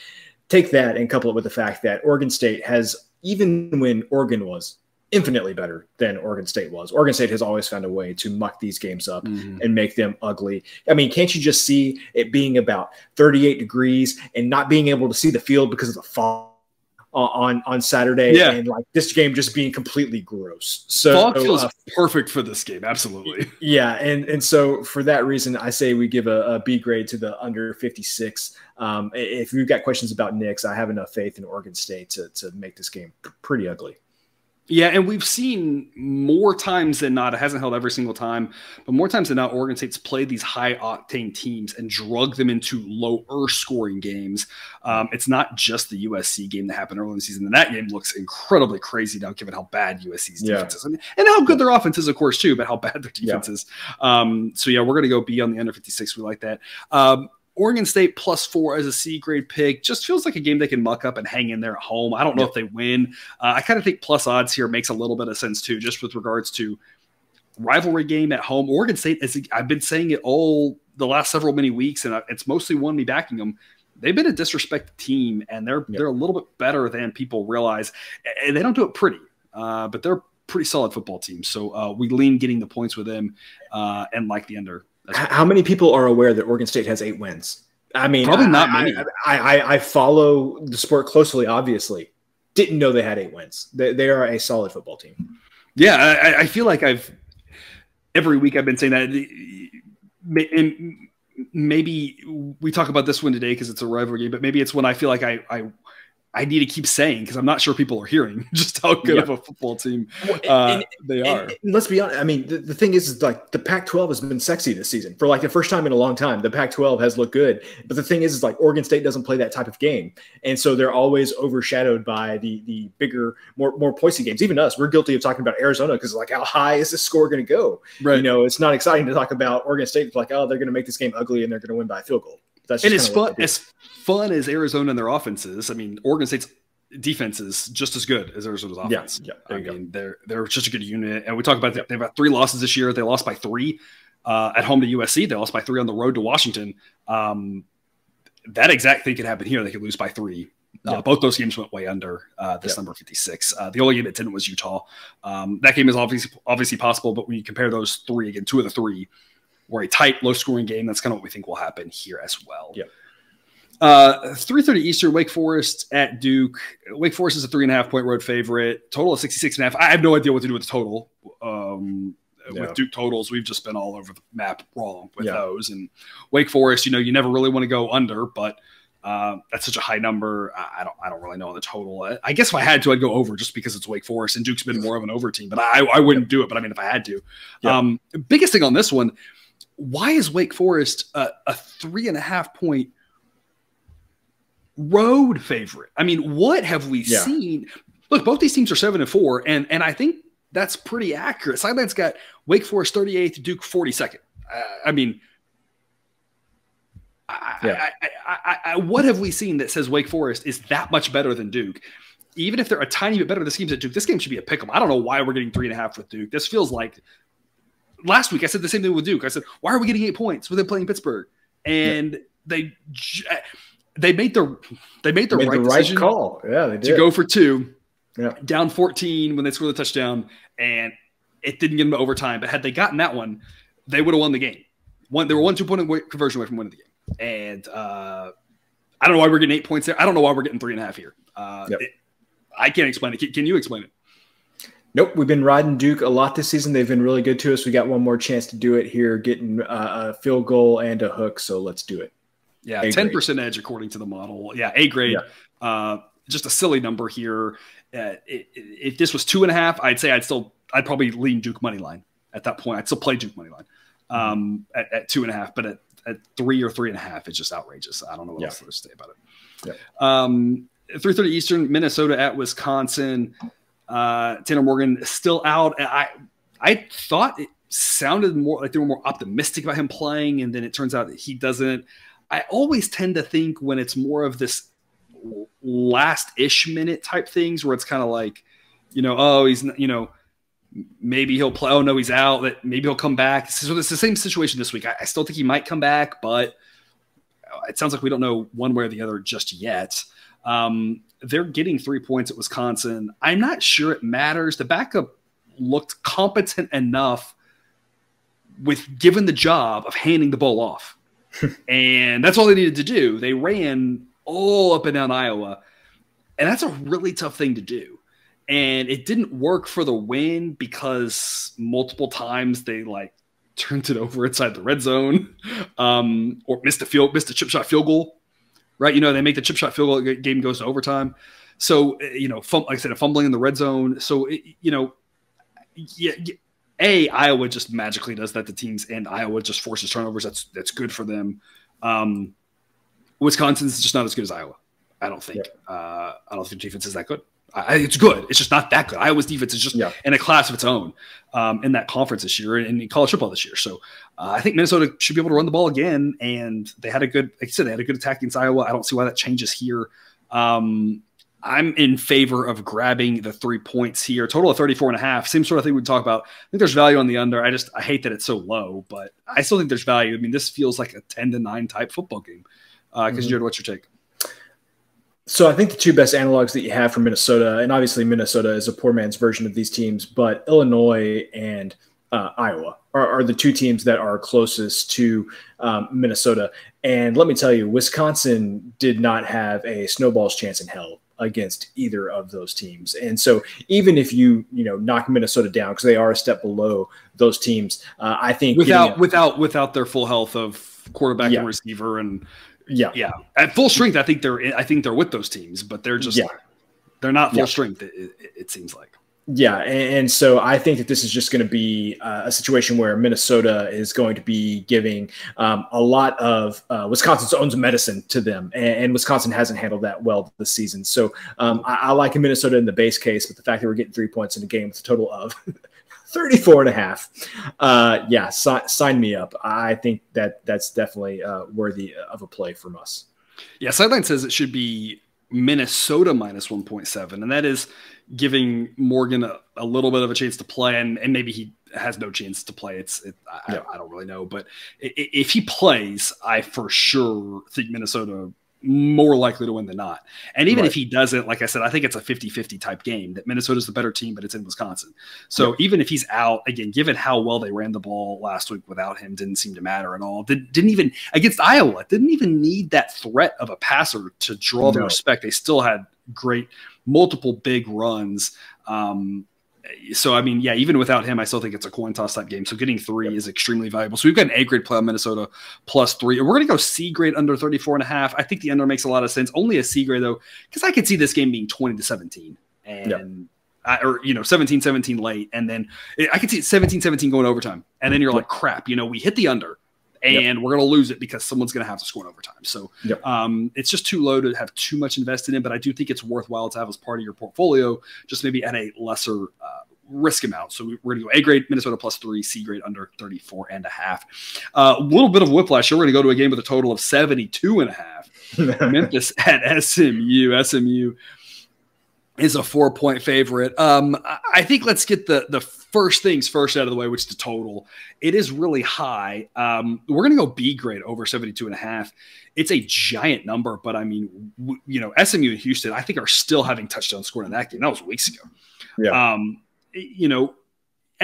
Take that and couple it with the fact that Oregon State has, even when Oregon was infinitely better than Oregon State was, Oregon State has always found a way to muck these games up and make them ugly. I mean, can't you just see it being about 38 degrees and not being able to see the field because of the fog on Saturday, and like this game just being completely gross. So fog feels perfect for this game. Absolutely. Yeah. And so for that reason, I say we give a B grade to the under 56. If you've got questions about Nix, I have enough faith in Oregon State to make this game pretty ugly. Yeah, and we've seen more times than not, it hasn't held every single time, but more times than not, Oregon State's played these high-octane teams and drug them into lower-scoring games. It's not just the USC game that happened early in the season, and that game looks incredibly crazy now, given how bad USC's defense is. I mean, and how good their offense is, of course, too, but how bad their defense is. So, yeah, we're going to go B on the under 56. We like that. Oregon State +4 as a C grade pick just feels like a game they can muck up and hang in there at home. I don't know if they win. I kind of think plus odds here makes a little bit of sense too, just with regards to rivalry game at home. Oregon State, as I've been saying it all the last several many weeks, and it's mostly won me backing them. They've been a disrespected team, and they're a little bit better than people realize, and they don't do it pretty, but they're a pretty solid football team. So we lean getting the points with them and like the under. How many people are aware that Oregon State has 8 wins? I mean, probably not many. I follow the sport closely, obviously. Didn't know they had 8 wins. They are a solid football team. Yeah, I feel like every week I've been saying that. And maybe we talk about this one today because it's a rivalry game, but maybe it's when I feel like I need to keep saying, because I'm not sure people are hearing just how good of a football team they are. And let's be honest. I mean, the thing is like the Pac-12 has been sexy this season for like the first time in a long time. The Pac-12 has looked good, but the thing is like Oregon State doesn't play that type of game, and so they're always overshadowed by the bigger, more pointsy games. Even us, we're guilty of talking about Arizona because like how high is this score going to go? Right. You know, it's not exciting to talk about Oregon State. It's like, oh, they're going to make this game ugly and they're going to win by a field goal. That's just as fun as Arizona and their offenses. I mean, Oregon State's defense is just as good as Arizona's offense. Yeah, I mean, they're just a good unit. And we talk about they've got 3 losses this year. They lost by 3. At home to USC, they lost by 3 on the road to Washington. That exact thing could happen here. They could lose by 3. Both those games went way under this number 56. The only game that didn't was Utah. That game is obviously possible, but when you compare those 3, again, 2 of the 3 were a tight, low-scoring game. That's kind of what we think will happen here as well. 3:30 Eastern, Wake Forest at Duke. Wake Forest is a 3.5-point road favorite. Total of 66.5. I have no idea what to do with the total. With Duke totals, we've just been all over the map wrong with those. And Wake Forest, you never really want to go under, but that's such a high number. I don't really know on the total. I guess if I had to, I'd go over just because it's Wake Forest, and Duke's been more of an over team. But I wouldn't do it. But I mean, if I had to, biggest thing on this one, why is Wake Forest a 3.5-point road favorite? I mean, what have we seen? Look, both these teams are 7-4, and I think that's pretty accurate. Sideline's got Wake Forest 38th, Duke 42nd. I mean, what have we seen that says Wake Forest is that much better than Duke? Even if they're a tiny bit better, this game's at Duke. This game should be a pick'em. I don't know why we're getting 3.5 with Duke. This feels like last week I said the same thing with Duke. I said, why are we getting 8 points with them playing Pittsburgh? And they made the right decision call. Yeah, they did. To go for 2. Down 14 when they scored the touchdown, and it didn't get them to overtime. But had they gotten that one, they would have won the game. They were 1 2-point conversion away from winning the game. And I don't know why we're getting 8 points there. I don't know why we're getting 3.5 here. I can't explain it. Can you explain it? Nope. We've been riding Duke a lot this season. They've been really good to us. We got one more chance to do it here, getting a field goal and a hook. So let's do it. Yeah, 10% edge according to the model. Yeah, A grade. Just a silly number here. If this was 2.5, I'd say I'd probably lean Duke money line at that point. I'd still play Duke money line at 2.5, but at 3 or 3.5, it's just outrageous. I don't know what else to say about it. 3:30 Eastern, Minnesota at Wisconsin. Tanner Morgan still out. I thought it sounded more like they were more optimistic about him playing, and then it turns out that he doesn't. I always tend to think when it's more of this last-ish minute type things where it's kind of like, oh, he's not, maybe he'll play. Oh, no, he's out. That maybe he'll come back. So it's the same situation this week. I still think he might come back, but it sounds like we don't know one way or the other just yet. They're getting 3 points at Wisconsin. I'm not sure it matters. The backup looked competent enough with given the job of handing the ball off. And that's all they needed to do. They ran all up and down Iowa. And that's a really tough thing to do. And it didn't work for the win because multiple times they turned it over inside the red zone or missed a chip shot field goal. Right. They make the chip shot field goal, game goes to overtime. So, like I said, a fumbling in the red zone. So, Iowa just magically does that to teams, and Iowa just forces turnovers. That's good for them. Wisconsin's just not as good as Iowa. I don't think. I don't think defense is that good. It's good. It's just not that good. Iowa's defense is just in a class of its own in that conference this year and in college football this year. So I think Minnesota should be able to run the ball again, and they had a good, like I said, they had a good attack against Iowa. I don't see why that changes here. I'm in favor of grabbing the 3 points here. Total of 34.5. Same sort of thing we talk about. I think there's value on the under. I hate that it's so low, but I still think there's value. I mean, this feels like a 10-9 type football game. Because Jared, what's your take? So I think the two best analogs that you have for Minnesota, and obviously Minnesota is a poor man's version of these teams, but Illinois and Iowa are the two teams that are closest to Minnesota. And let me tell you, Wisconsin did not have a snowball's chance in hell against either of those teams. And so even if you knock Minnesota down, because they are a step below those teams, I think without their full health of quarterback and receiver and at full strength, I think they're with those teams, but they're just they're not full strength. It seems like. Yeah, and so I think that this is just going to be a situation where Minnesota is going to be giving a lot of Wisconsin's own medicine to them, and Wisconsin hasn't handled that well this season. So I like Minnesota in the base case, but the fact that we're getting 3 points in a game with a total of 34.5, sign me up. I think that's definitely worthy of a play from us. Yeah, Sideline says it should be Minnesota minus 1.7, and that is giving Morgan a little bit of a chance to play, and maybe he has no chance to play. I don't really know, but if he plays, I for sure think Minnesota more likely to win than not. And even if he doesn't, like I said, I think it's a 50-50 type game that Minnesota's the better team, but it's in Wisconsin. So even if he's out, again, given how well they ran the ball last week without him, didn't seem to matter at all. Didn't even against Iowa, didn't even need that threat of a passer to draw the respect. They still had multiple big runs. So, I mean, even without him, I still think it's a coin toss type game. So getting 3 is extremely valuable. So we've got an A grade play on Minnesota +3. And we're going to go C grade under 34.5. I think the under makes a lot of sense. Only a C grade, though, because I could see this game being 20-17 and or 17-17 late. And then I could see it 17-17 going overtime. And then you're like, crap, we hit the under. And we're going to lose it because someone's going to have to score in overtime. So it's just too low to have too much invested in, but I do think it's worthwhile to have as part of your portfolio, just maybe at a lesser risk amount. So we're going to go A grade, Minnesota +3, C grade under 34.5. A little bit of whiplash. We're going to go to a game with a total of 72.5. Memphis at SMU. SMU is a 4-point favorite. I think let's get the first things first out of the way, which is the total. It is really high. We're going to go B grade over 72.5. It's a giant number, but I mean, SMU and Houston, I think, are still having touchdowns scored in that game. That was weeks ago.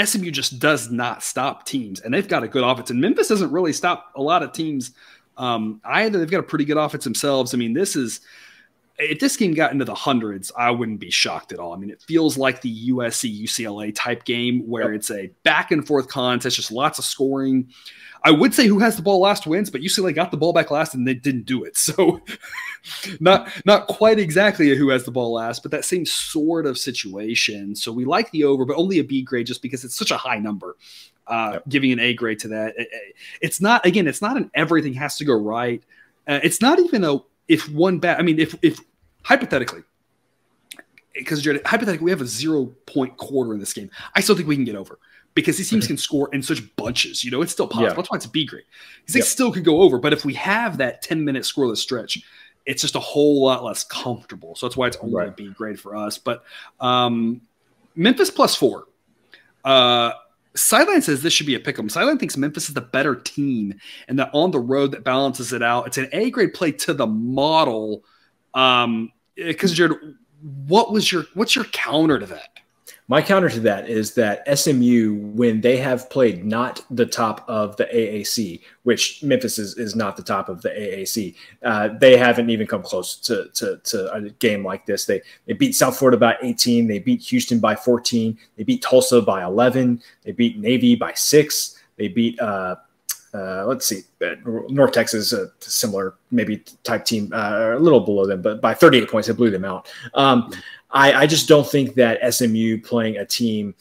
SMU just does not stop teams, and they've got a good offense. And Memphis doesn't really stop a lot of teams either. They've got a pretty good offense themselves. I mean, if this game got into the hundreds, I wouldn't be shocked at all. I mean, it feels like the USC UCLA type game where it's a back and forth contest, just lots of scoring. I would say who has the ball last wins, but UCLA got the ball back last and they didn't do it. So not quite exactly a who has the ball last, but that same sort of situation. So we like the over, but only a B grade just because it's such a high number. Giving an A grade to that. It's not an everything has to go right. It's not even if hypothetically, because hypothetically we have a 0-point quarter in this game, I still think we can get over because these teams can score in such bunches. It's still possible. That's why it's a B grade because they still could go over. But if we have that 10-minute scoreless stretch, it's just a whole lot less comfortable. So that's why it's only a B grade for us. But Memphis +4. Sideline says this should be a pick 'em. Sideline thinks Memphis is the better team and that on the road that balances it out. It's an A grade play to the model. Because Jared, what's your counter to that? My counter to that is that SMU, when they have played not the top of the AAC, which Memphis is not the top of the AAC, they haven't even come close to a game like this. They beat South Florida by 18. They beat Houston by 14. They beat Tulsa by 11. They beat Navy by 6. They beat North Texas, a similar maybe type team, a little below them, but by 38 points, they blew them out. I just don't think that SMU playing a team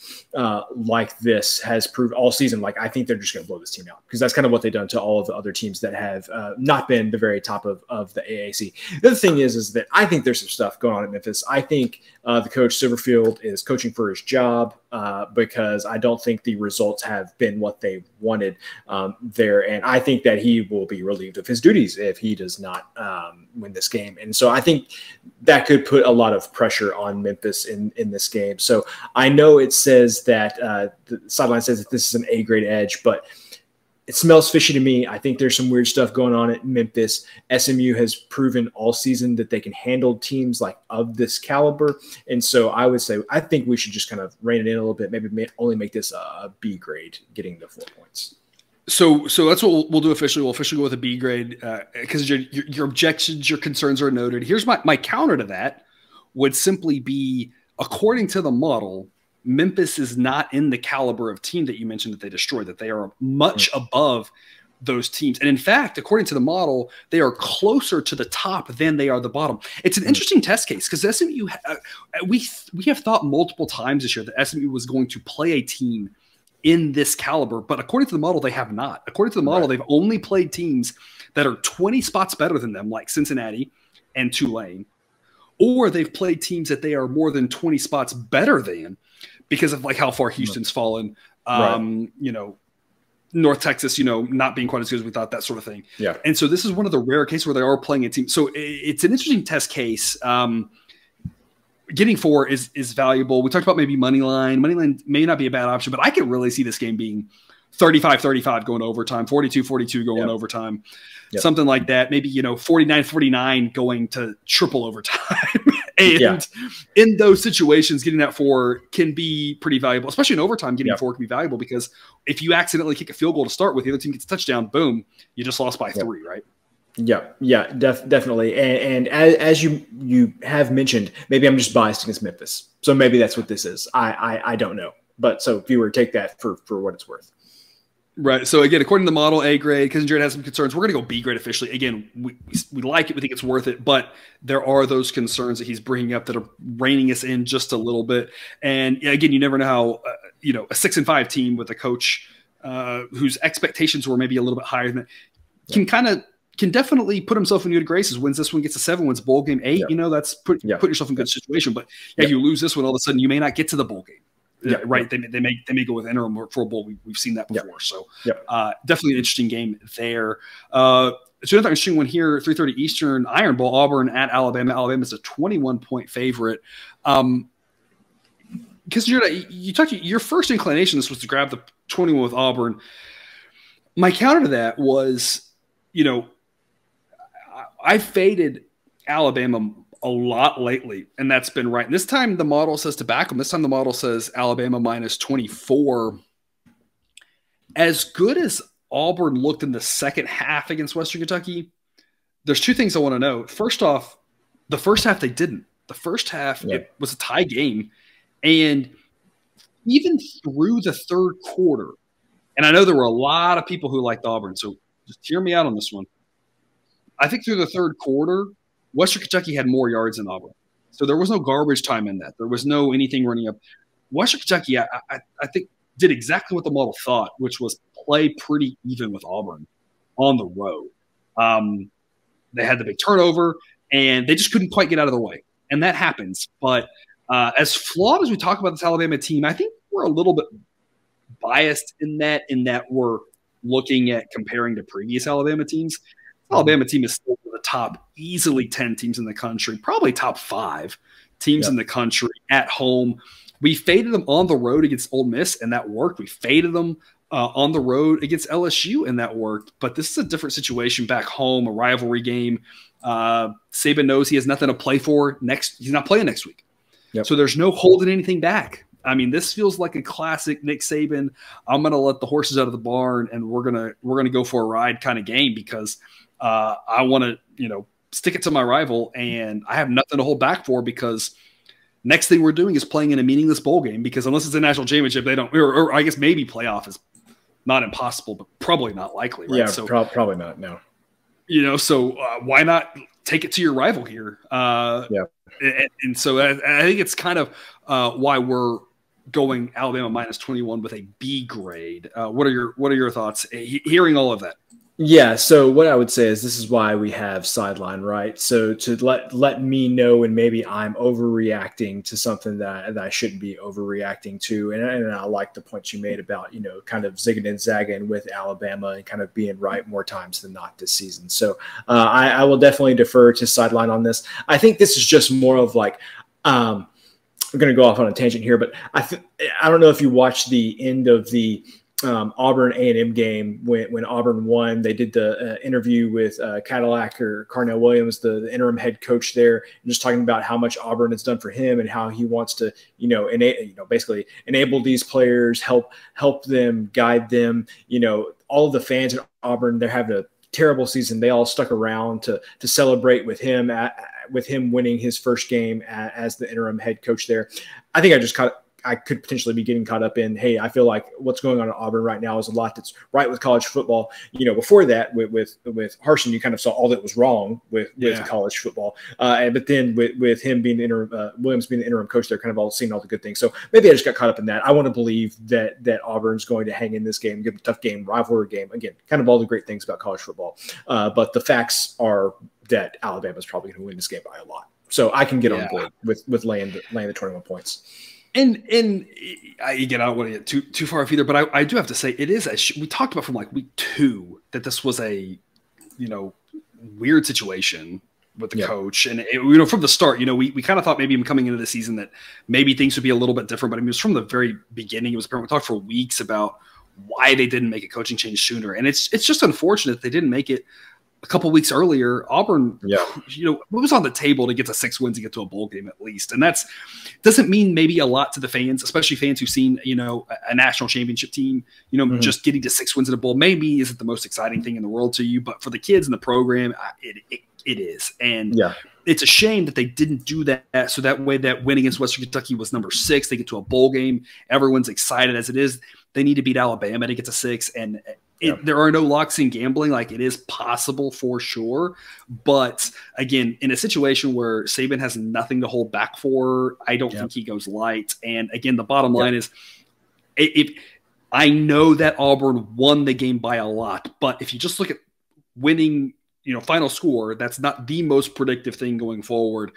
like this has proved all season. Like, I think they're just going to blow this team out because that's kind of what they've done to all of the other teams that have not been the very top of the AAC. The other thing is that I think there's some stuff going on at Memphis. I think the coach Silverfield is coaching for his job because I don't think the results have been what they wanted there. And I think that he will be relieved of his duties if he does not win this game. And so I think that could put a lot of pressure on Memphis in this game. So I know it says that the sideline says that this is an A grade edge, but it smells fishy to me. I think there's some weird stuff going on at Memphis. SMU has proven all season that they can handle teams like of this caliber. And so I would say, I think we should just kind of rein it in a little bit, maybe only make this a B grade, getting the 4 points. So that's what we'll do officially. We'll officially go with a B grade because your objections, your concerns are noted. Here's my counter to that would simply be, according to the model, Memphis is not in the caliber of team that you mentioned that they destroyed, that they are much above those teams. And in fact, according to the model, they are closer to the top than they are the bottom. It's an interesting test case because SMU, we have thought multiple times this year that SMU was going to play a team in this caliber, but according to the model, they have not. According to the model, they've only played teams that are 20 spots better than them, like Cincinnati and Tulane, or they've played teams that they are more than 20 spots better than because of like how far Houston's fallen, North Texas, not being quite as good as we thought, that sort of thing. Yeah. And so this is one of the rare cases where they are playing a team. So it's an interesting test case. getting 4 is valuable. We talked about maybe money line. Money line may not be a bad option, but I can really see this game being 35-35 going overtime, 42-42 going overtime, something like that. Maybe, 49-49 going to triple overtime. And in those situations, getting that 4 can be pretty valuable, especially in overtime. Getting 4 can be valuable because if you accidentally kick a field goal to start with, the other team gets a touchdown, boom, you just lost by 3, right? Yeah, definitely. And as you have mentioned, maybe I'm just biased against Memphis, so maybe that's what this is. I don't know, but so if you were to take that for what it's worth. Right. So again, according to the model, A grade, because Jared has some concerns. We're going to go B grade officially. Again, we like it. We think it's worth it, but there are those concerns that he's bringing up that are reining us in just a little bit. And again, you never know how, a 6-5 team with a coach whose expectations were maybe a little bit higher than that can definitely put himself in good graces. Wins this one, gets a 7, wins bowl game 8. That's putting yourself in a good situation. But you lose this one, all of a sudden you may not get to the bowl game. Right. They may go with interim for a bowl. We've seen that before. So definitely an interesting game there. So another interesting one here, 3:30 Eastern, Iron Bowl, Auburn at Alabama. Alabama's a 21-point favorite. Because you talked, your first inclination this was to grab the 21 with Auburn. My counter to that was, I faded Alabama a lot lately, and that's been right. And this time the model says to back them. This time the model says Alabama minus 24. As good as Auburn looked in the second half against Western Kentucky, there's 2 things I want to know. First off, the first half they didn't. The first half it was a tie game, and even through the third quarter, and I know there were a lot of people who liked Auburn, so just hear me out on this one. I think through the third quarter, Western Kentucky had more yards than Auburn. So there was no garbage time in that. There was no anything running up. Western Kentucky, I think, did exactly what the model thought, which was play pretty even with Auburn on the road. They had the big turnover, and they just couldn't quite get out of the way. And that happens. But as flawed as we talk about this Alabama team, I think we're a little bit biased in that we're looking at comparing to previous Alabama teams. Alabama team is still the top easily 10 teams in the country, probably top 5 teams in the country at home. We faded them on the road against Ole Miss, and that worked. We faded them on the road against LSU, and that worked. But this is a different situation back home, a rivalry game. Saban knows he has nothing to play for next. He's not playing next week. So there's no holding anything back. I mean, this feels like a classic Nick Saban, I'm going to let the horses out of the barn, and we're gonna go for a ride kind of game because I want to, stick it to my rival, and I have nothing to hold back for because next thing we're doing is playing in a meaningless bowl game because unless it's a national championship, they don't, or I guess maybe playoff is not impossible, but probably not likely, right? Yeah, so, probably not, no. So why not take it to your rival here? And so I think it's kind of why we're going Alabama minus 21 with a B grade. What are your thoughts hearing all of that? Yeah, so what I would say is this is why we have sideline, right? So to let me know when maybe I'm overreacting to something that I shouldn't be overreacting to. And I like the point you made about, kind of zigging and zagging with Alabama and kind of being right more times than not this season. So I will definitely defer to sideline on this. I think this is just more of like I'm going to go off on a tangent here, but I don't know if you watched the end of the Auburn A&M game when Auburn won. They did the interview with Cadillac or Carnell Williams, the interim head coach there, and just talking about how much Auburn has done for him and how he wants to, basically enable these players, help them, guide them. All of the fans in Auburn, they're having a terrible season. They all stuck around to celebrate with him winning his first game as the interim head coach there. I think I could potentially be getting caught up in, hey, I feel like what's going on at Auburn right now is a lot that's right with college football. Before that, with Harsin, you kind of saw all that was wrong with college football. But then with him being Williams being the interim coach, they're kind of all seeing all the good things. So maybe I just got caught up in that. I want to believe that Auburn's going to hang in this game, give a tough game, rivalry game. Again, kind of all the great things about college football. But the facts are that Alabama's probably going to win this game by a lot. So I can get on board with laying the 21 points. And again, I don't want to get too far off either, but I do have to say it is we talked about from like week 2 that this was a weird situation with the coach. And, you know, from the start, you know, we kind of thought maybe coming into the season that maybe things would be a little bit different. But I mean, it was from the very beginning. It was apparent. We talked for weeks about why they didn't make a coaching change sooner. And it's just unfortunate that they didn't make it a couple weeks earlier. Auburn, you know, it was on the table to get to 6 wins to get to a bowl game at least. And that's doesn't mean maybe a lot to the fans, especially fans who've seen, you know, a national championship team, you know, just getting to 6 wins in a bowl maybe isn't the most exciting thing in the world to you. But for the kids in the program, it is. And it's a shame that they didn't do that. So that way that win against Western Kentucky was number 6. They get to a bowl game. Everyone's excited as it is. They need to beat Alabama to get to 6. And there are no locks in gambling. Like, it is possible for sure. But again, in a situation where Saban has nothing to hold back for, I don't think he goes light. And again, the bottom line is, if I know that Auburn won the game by a lot, but if you just look at winning, you know, final score, that's not the most predictive thing going forward.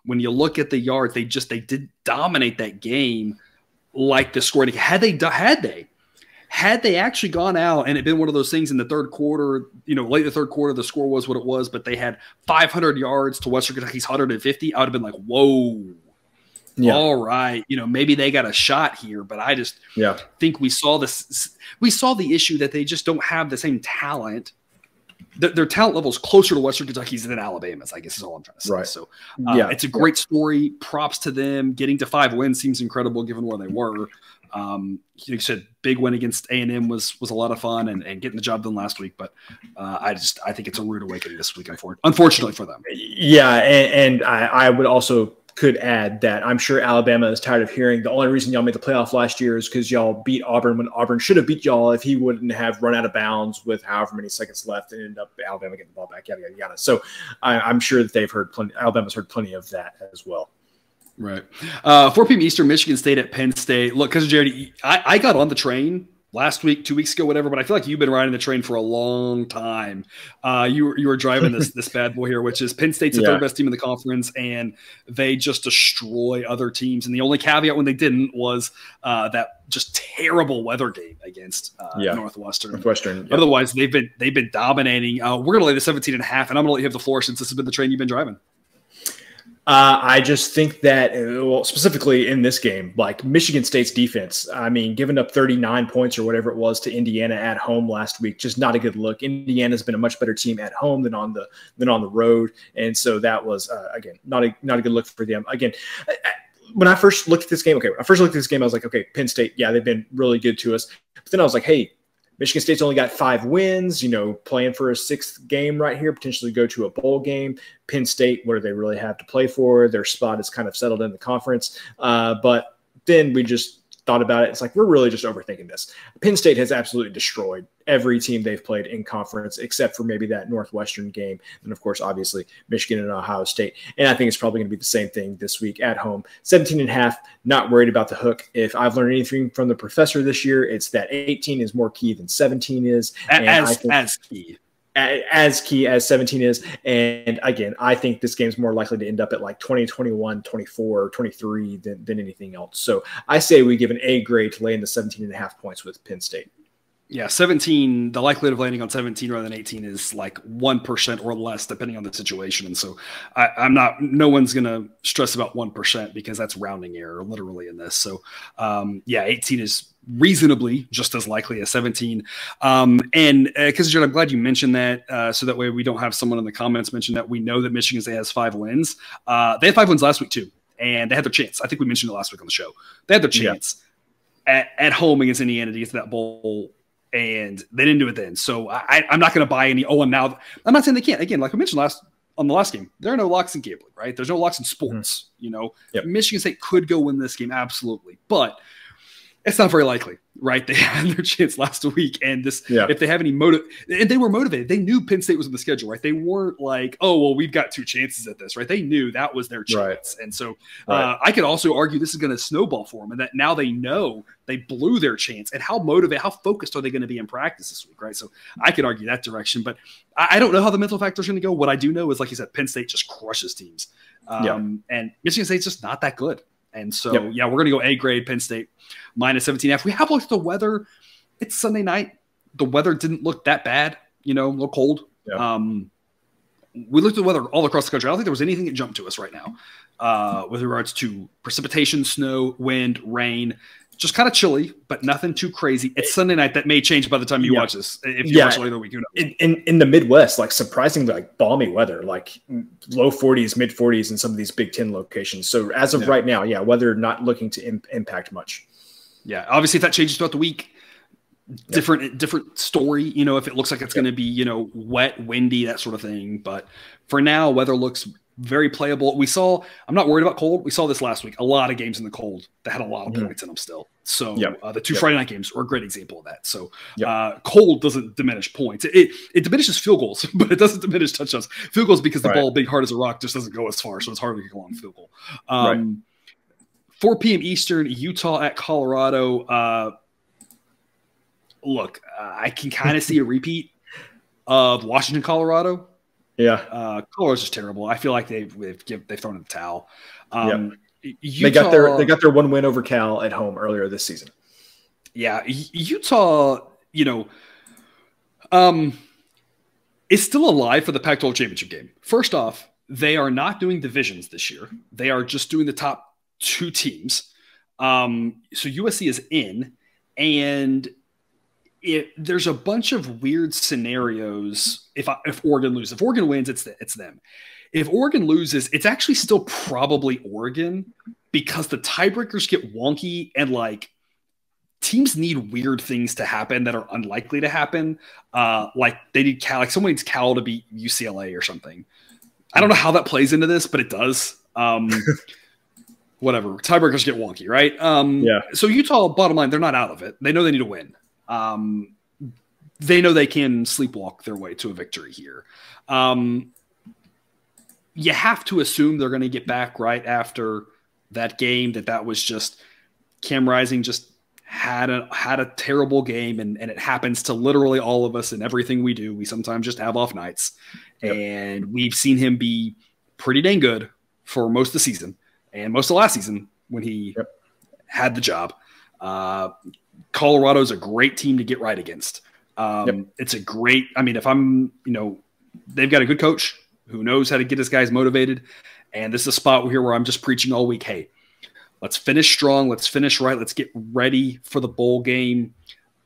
When you look at the yards, they did dominate that game. Like the score, had they actually gone out and it been one of those things in the third quarter, you know, late in the third quarter, the score was what it was, but they had 500 yards to Western Kentucky's 150, I would have been like, whoa, all right, you know, maybe they got a shot here. But I just think we saw the issue that they just don't have the same talent. Their talent level is closer to Western Kentucky's than Alabama's, I guess is all I'm trying to say. Right. So it's a great story. Props to them. Getting to 5 wins seems incredible given where they were. You said big win against A&M was a lot of fun and getting the job done last week. But I think it's a rude awakening this week, unfortunately for them. Yeah, and I would also could add that I'm sure Alabama is tired of hearing the only reason y'all made the playoff last year is because y'all beat Auburn when Auburn should have beat y'all if he wouldn't have run out of bounds with however many seconds left and ended up Alabama getting the ball back, yada, yada, yada. So I'm sure that they've heard Alabama's heard plenty of that as well. Right. 4 p.m. Eastern, Michigan State at Penn State. Look, because Jared, I got on the train last week, 2 weeks ago, whatever, but I feel like you've been riding the train for a long time. You were driving this bad boy here, which is Penn State's the third best team in the conference, and they just destroy other teams. And the only caveat when they didn't was that just terrible weather game against Northwestern. Otherwise, they've been dominating. We're going to lay the 17.5, and I'm going to let you have the floor since this has been the train you've been driving. I just think that, well, specifically in this game, like Michigan State's defense, I mean, giving up 39 points or whatever it was to Indiana at home last week, just not a good look. Indiana's been a much better team at home than on the road, and so that was again not a good look for them. Again, when I first looked at this game, I was like, okay, Penn State, yeah, they've been really good to us. But then I was like, hey, Michigan State's only got 5 wins, you know, playing for a 6th game right here, potentially go to a bowl game. Penn State, what do they really have to play for? Their spot is kind of settled in the conference. But then we just thought about it. It's like, we're really just overthinking this. Penn State has absolutely destroyed every team they've played in conference, except for maybe that Northwestern game. And of course, obviously Michigan and Ohio State. And I think it's probably going to be the same thing this week at home. 17.5, not worried about the hook. If I've learned anything from the professor this year, it's that 18 is more key than 17 is. As key as 17 is. And again, I think this game's more likely to end up at like 20, 21, 24, 23 than anything else. So I say we give an A grade to lay in the 17.5 points with Penn State. Yeah, 17, the likelihood of landing on 17 rather than 18 is like 1% or less, depending on the situation. And so no one's going to stress about 1% because that's rounding error literally in this. So 18 is reasonably just as likely as 17. And because I'm glad you mentioned that, so that way we don't have someone in the comments mention that we know that Michigan State has 5 wins. They had 5 wins last week too, and they had their chance. I think we mentioned it last week on the show. They had their chance at home against Indiana to get to that bowl, and they didn't do it then. So I'm not going to buy any. And now I'm not saying they can't. Again, like we mentioned on the last game, there are no locks in gambling, right? There's no locks in sports. You know, Michigan State could go win this game, absolutely, but it's not very likely, right? They had their chance last week, and if they have any motive, and they were motivated. They knew Penn State was in the schedule, right? They weren't like, oh, well, we've got 2 chances at this, right? They knew that was their chance. Right. And so I could also argue this is going to snowball for them, and that now they know they blew their chance, and how focused are they going to be in practice this week, right? So I could argue that direction, but I don't know how the mental factor is going to go. What I do know is, like you said, Penn State just crushes teams, and Michigan State's just not that good. And so, we're going to go A grade, Penn State, minus 17.5. We have looked at the weather. It's Sunday night. The weather didn't look that bad, you know, a little cold. Yeah. we looked at the weather all across the country. I don't think there was anything that jumped to us right now with regards to precipitation, snow, wind, rain. Just kind of chilly, but nothing too crazy. It's Sunday night. That may change by the time you watch this. If you watch later the week, in the Midwest, like surprisingly like balmy weather, like low 40s, mid 40s in some of these Big Ten locations. So as of right now, weather not looking to impact much. Yeah, obviously if that changes throughout the week, different story. You know, if it looks like it's going to be, you know, wet, windy, that sort of thing. But for now, weather looks very playable. I'm not worried about cold. We saw this last week. A lot of games in the cold that had a lot of points in them still. So the two Friday night games are a great example of that. So cold doesn't diminish points. It diminishes field goals, but it doesn't diminish touchdowns. Field goals because the ball, big hard as a rock, just doesn't go as far. So it's harder to get a long field goal. 4 p.m. Eastern, Utah at Colorado. Look, I can kind of see a repeat of Washington, Colorado. Colorado's just terrible. I feel like they've thrown in the towel. Utah, they got their one win over Cal at home earlier this season. Yeah, Utah, you know, is still alive for the Pac-12 championship game. First off, they are not doing divisions this year. They are just doing the top 2 teams. So USC is in, and there's a bunch of weird scenarios. If Oregon loses, if Oregon wins, it's them. If Oregon loses, it's actually still probably Oregon because the tiebreakers get wonky and like teams need weird things to happen that are unlikely to happen. Like they need Cal, like someone needs Cal to beat UCLA or something. I don't know how that plays into this, but it does. Whatever, tiebreakers get wonky, right? So Utah, bottom line, they're not out of it. They know they need to win. They know they can sleepwalk their way to a victory here. You have to assume they're going to get back right after that game. That was just Cam Rising just had a terrible game, and it happens to literally all of us in everything we do. We sometimes just have off nights, and we've seen him be pretty dang good for most of the season and most of last season when he had the job. Colorado's a great team to get right against. It's a great, I mean, if I'm, you know, they've got a good coach who knows how to get his guys motivated. And this is a spot here where I'm just preaching all week. Hey, let's finish strong. Let's finish right. Let's get ready for the bowl game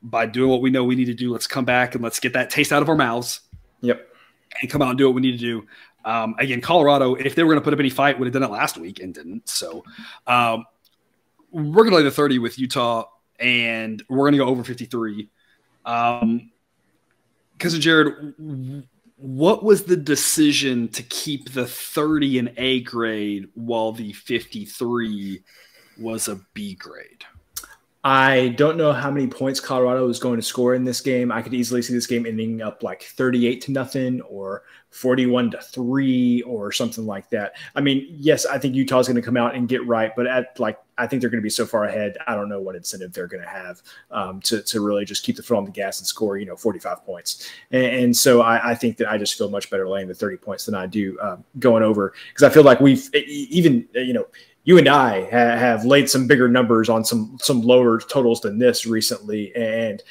by doing what we know we need to do. Let's come back and let's get that taste out of our mouths. And come out and do what we need to do. Again, Colorado, if they were going to put up any fight, would have done it last week and didn't. So we're going to lay the 30 with Utah, and we're going to go over 53. Because Jared, what was the decision to keep the 30 an A grade while the 53 was a B grade? I don't know how many points Colorado is going to score in this game. I could easily see this game ending up like 38-0 or 41-3 or something like that. I mean, yes, I think Utah's going to come out and get right, but I think they're going to be so far ahead. I don't know what incentive they're going to have to really just keep the foot on the gas and score, 45 points. And so I think that I just feel much better laying the 30 points than I do going over, because I feel like we've even, you and I have laid some bigger numbers on some lower totals than this recently, and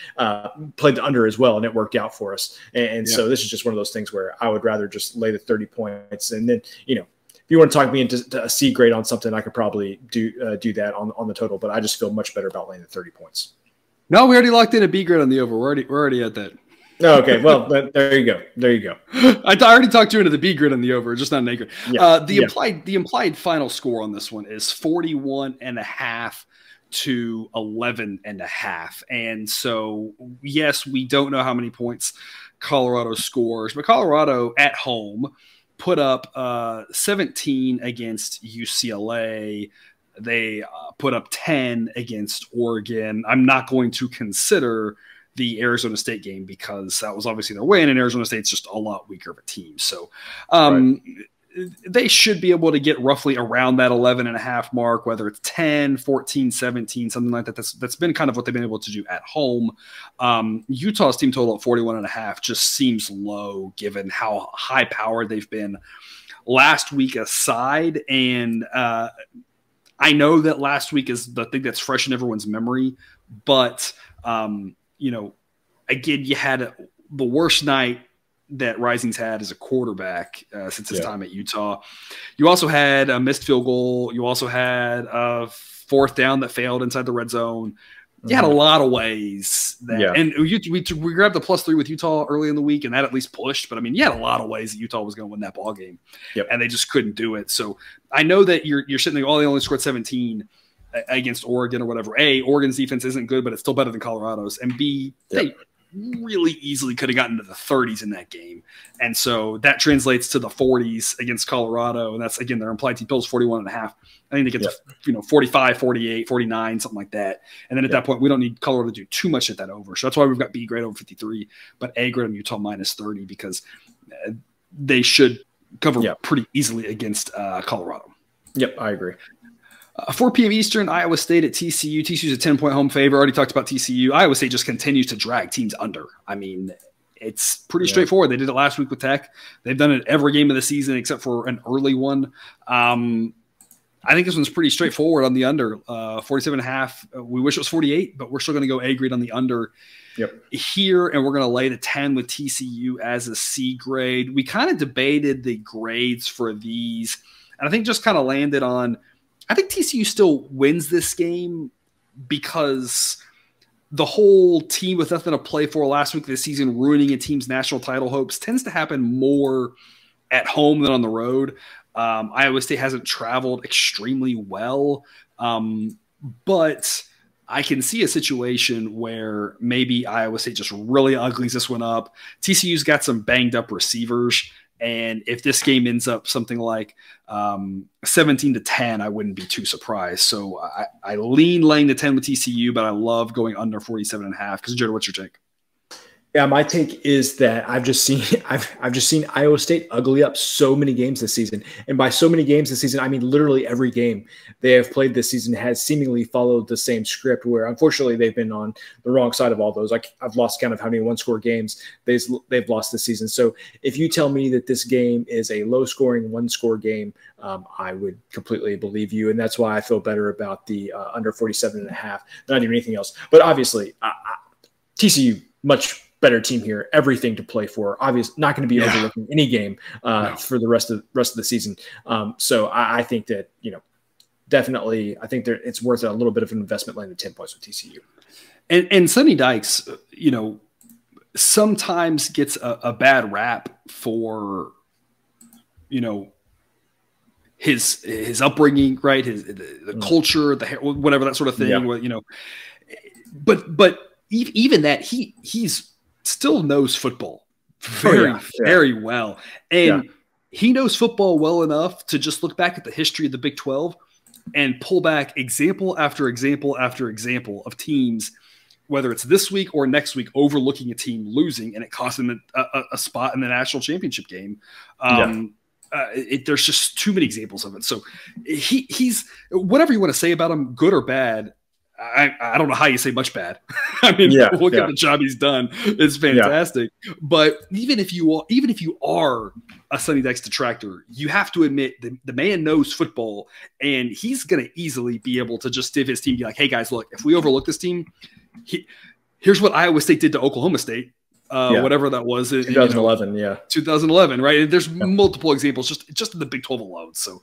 played the under as well, and it worked out for us. And so this is just one of those things where I would rather just lay the 30 points, and then if you want to talk me into a C grade on something, I could probably do that on the total. But I just feel much better about laying the 30 points. No, we already locked in a B grade on the over. We're already at that. Oh, okay. Well, there you go. There you go. I already talked you into the B grid on the over, just not an A grid. The implied final score on this one is 41.5 to 11.5. And so, yes, we don't know how many points Colorado scores, but Colorado at home put up 17 against UCLA. They put up 10 against Oregon. I'm not going to consider the Arizona State game because that was obviously their win, and Arizona State's just a lot weaker of a team. So they should be able to get roughly around that 11.5 mark, whether it's 10, 14, 17, something like that. That's been kind of what they've been able to do at home. Utah's team total at 41.5 just seems low given how high powered they've been last week aside. And I know that last week is the thing that's fresh in everyone's memory, but again, you had the worst night that Rising's had as a quarterback since his time at Utah. You also had a missed field goal. You also had a fourth down that failed inside the red zone. You had a lot of ways that, and we grabbed the +3 with Utah early in the week, and that at least pushed. But I mean, you had a lot of ways that Utah was going to win that ball game, and they just couldn't do it. So I know that you're sitting there, they only scored 17 against Oregon or whatever. A, Oregon's defense isn't good, but it's still better than Colorado's. And B, they really easily could have gotten to the 30s in that game. And so that translates to the 40s against Colorado. And that's, again, their implied team total is 41.5. I think they get to 45, 48, 49, something like that. And then at that point, we don't need Colorado to do too much at that over. So that's why we've got B grade over 53, but A grade on Utah -30, because they should cover pretty easily against Colorado. Yep, I agree. 4 p.m. Eastern, Iowa State at TCU. TCU's a 10-point home favorite. Already talked about TCU. Iowa State just continues to drag teams under. I mean, it's pretty straightforward. They did it last week with Tech. They've done it every game of the season except for an early one. I think this one's pretty straightforward on the under. 47.5. We wish it was 48, but we're still going to go A grade on the under here, and we're going to lay the 10 with TCU as a C grade. We kind of debated the grades for these, and I think just kind of landed on – I think TCU still wins this game because the whole team with nothing to play for last week of the season ruining a team's national title hopes tends to happen more at home than on the road. Iowa State hasn't traveled extremely well, but I can see a situation where maybe Iowa State just really uglies this one up. TCU's got some banged up receivers. And if this game ends up something like 17-10, I wouldn't be too surprised. So I lean laying the 10 with TCU, but I love going under 47.5. Because Jared, what's your take? Yeah, my take is that I've just seen Iowa State ugly up so many games this season. And by so many games this season, I mean literally every game they have played this season has seemingly followed the same script, where unfortunately they've been on the wrong side of all those. Like, I've lost count of how many one-score games they've lost this season. So if you tell me that this game is a low-scoring one-score game, I would completely believe you. And that's why I feel better about the under 47.5 than even anything else. But obviously, TCU, much better team here, everything to play for. Obviously, not going to be overlooking any game for the rest of the season. So I think that, definitely, I think it's worth a little bit of an investment laying the 10 points with TCU. And Sonny Dykes, sometimes gets a bad rap for, his upbringing, right? The culture, whatever, that sort of thing. Yeah. But even that, he's still knows football very well. And he knows football well enough to just look back at the history of the Big 12 and pull back example after example after example of teams, whether it's this week or next week, overlooking a team losing, and it cost them a spot in the national championship game. There's just too many examples of it. So he's whatever you want to say about him, good or bad. I don't know how you say much bad. I mean, look at the job he's done. It's fantastic. Yeah. But even if you are a Sonny Dykes detractor, you have to admit the man knows football, and he's going to easily be able to just give his team, be like, hey guys, look, if we overlook this team, here's what Iowa State did to Oklahoma State. Whatever that was, 2011, 2011, right? There's multiple examples just in the Big 12 alone. So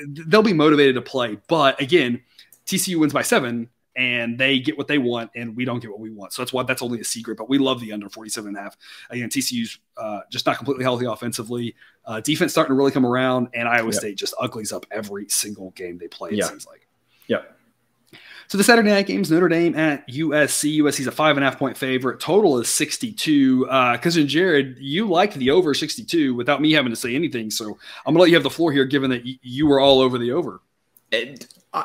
they'll be motivated to play. But again, TCU wins by 7, and they get what they want, and we don't get what we want. So that's only a secret. But we love the under 47.5. Again, TCU's just not completely healthy offensively. Defense starting to really come around, and Iowa State just uglies up every single game they play. It seems like. So the Saturday night games, Notre Dame at USC. USC's a 5.5-point favorite. Total is 62. Because Jared, you liked the over 62 without me having to say anything. So I'm gonna let you have the floor here, given that you were all over the over.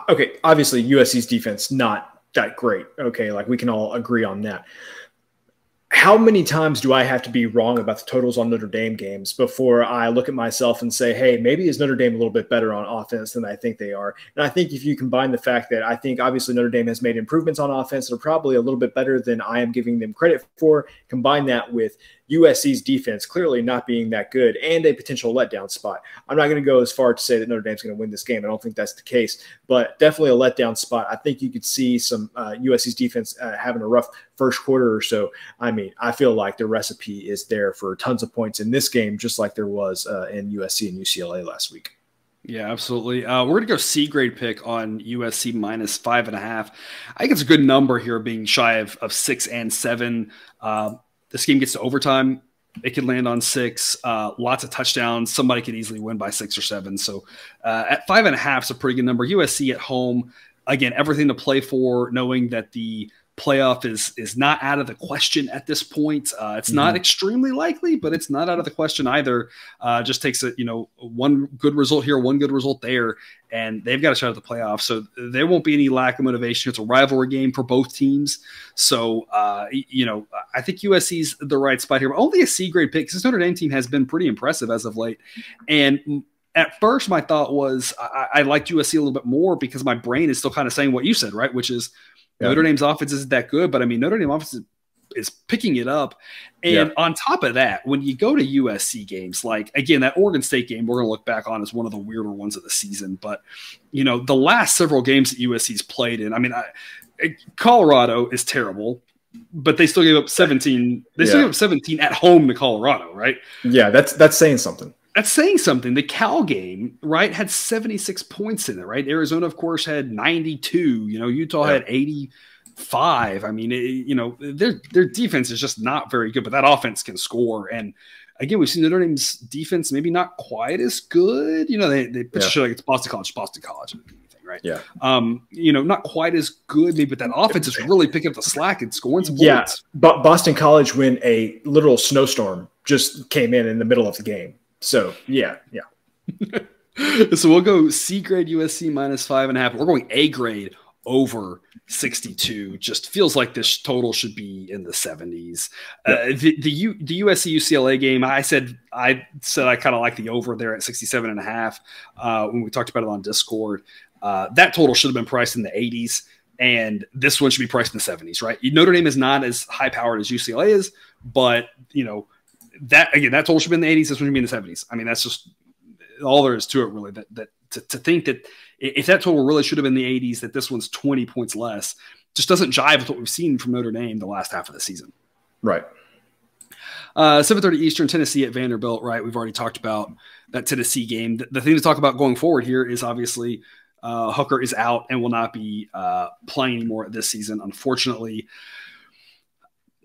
Okay, obviously USC's defense not that great. Okay, like we can all agree on that. How many times do I have to be wrong about the totals on Notre Dame games before I look at myself and say, hey, maybe is Notre Dame a little bit better on offense than I think they are? And I think if you combine the fact that I think obviously Notre Dame has made improvements on offense that are probably a little bit better than I am giving them credit for, combine that with USC's defense clearly not being that good and a potential letdown spot. I'm not going to go as far to say that Notre Dame's going to win this game. I don't think that's the case, but definitely a letdown spot. I think you could see some USC's defense having a rough first quarter or so. I mean, I feel like the recipe is there for tons of points in this game, just like there was in USC and UCLA last week. Yeah, absolutely. We're going to go C grade pick on USC minus 5.5. I think it's a good number here, being shy of 6 and 7. This game gets to overtime. It could land on 6. Lots of touchdowns. Somebody could easily win by 6 or 7. So at 5.5 is a pretty good number. USC at home, again, everything to play for, knowing that the playoff is not out of the question at this point. It's not extremely likely, but it's not out of the question either. Just takes one good result here, one good result there, and they've got a shot at the playoff. So there won't be any lack of motivation. It's a rivalry game for both teams. So I think USC's the right spot here, but only a C grade pick because this Notre Dame team has been pretty impressive as of late. And at first, my thought was I liked USC a little bit more because my brain is still kind of saying what you said, right? Which is Notre Dame's offense isn't that good, but I mean, Notre Dame offense is picking it up. And on top of that, when you go to USC games, like, again, that Oregon State game, we're going to look back on as one of the weirder ones of the season. But, the last several games that USC's played in, I mean, Colorado is terrible, but they still gave up 17. They still gave up 17 at home to Colorado, right? Yeah, that's saying something. That's saying something. The Cal game, right, had 76 points in it, right? Arizona, of course, had 92. Utah had 85. I mean, their defense is just not very good, but that offense can score. And again, we've seen Notre Dame's defense maybe not quite as good. They pitch shit like it's Boston College, right? Yeah. Not quite as good, maybe, but that offense is really picking up the slack and scoring some points. Yeah, but Boston College, when a literal snowstorm just came in the middle of the game. So, yeah. So we'll go C grade USC minus 5.5. We're going A grade over 62. Just feels like this total should be in the 70s. The USC UCLA game, I said I kind of like the over there at 67.5 when we talked about it on Discord. That total should have been priced in the 80s, and this one should be priced in the 70s, right? Notre Dame is not as high powered as UCLA is, but that total should be in the 80s. This one should be in the 70s. I mean, that's just all there is to it, really. That to think that if that total really should have been the 80s, that this one's 20 points less, just doesn't jive with what we've seen from Notre Dame the last half of the season. Right. 7:30 Eastern, Tennessee at Vanderbilt. Right. We've already talked about that Tennessee game. The thing to talk about going forward here is obviously Hooker is out and will not be playing anymore this season, unfortunately.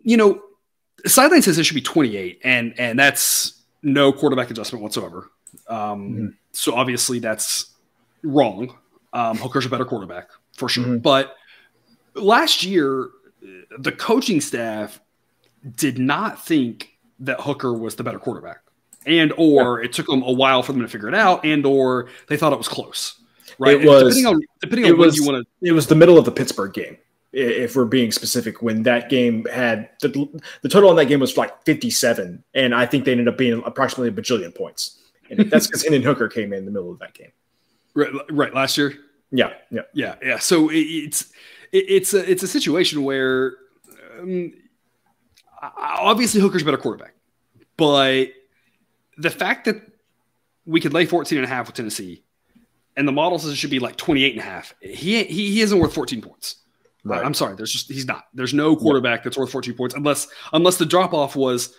The sideline says it should be 28, and that's no quarterback adjustment whatsoever. So obviously that's wrong. Hooker's a better quarterback for sure. But last year, the coaching staff did not think that Hooker was the better quarterback, or it took them a while for them to figure it out, or they thought it was close. Right? It was depending on what you want to. It was the middle of the Pittsburgh game. If we're being specific, when that game had the total on that game was like 57, and I think they ended up being approximately a bajillion points. And that's because Hendon Hooker came in the middle of that game. Right, last year. Yeah. So it's a situation where obviously Hooker's a better quarterback, but the fact that we could lay 14.5 with Tennessee, and the model says it should be like 28.5, he isn't worth 14 points. Right. I'm sorry. He's not. There's no quarterback that's worth 14 points unless the drop off was,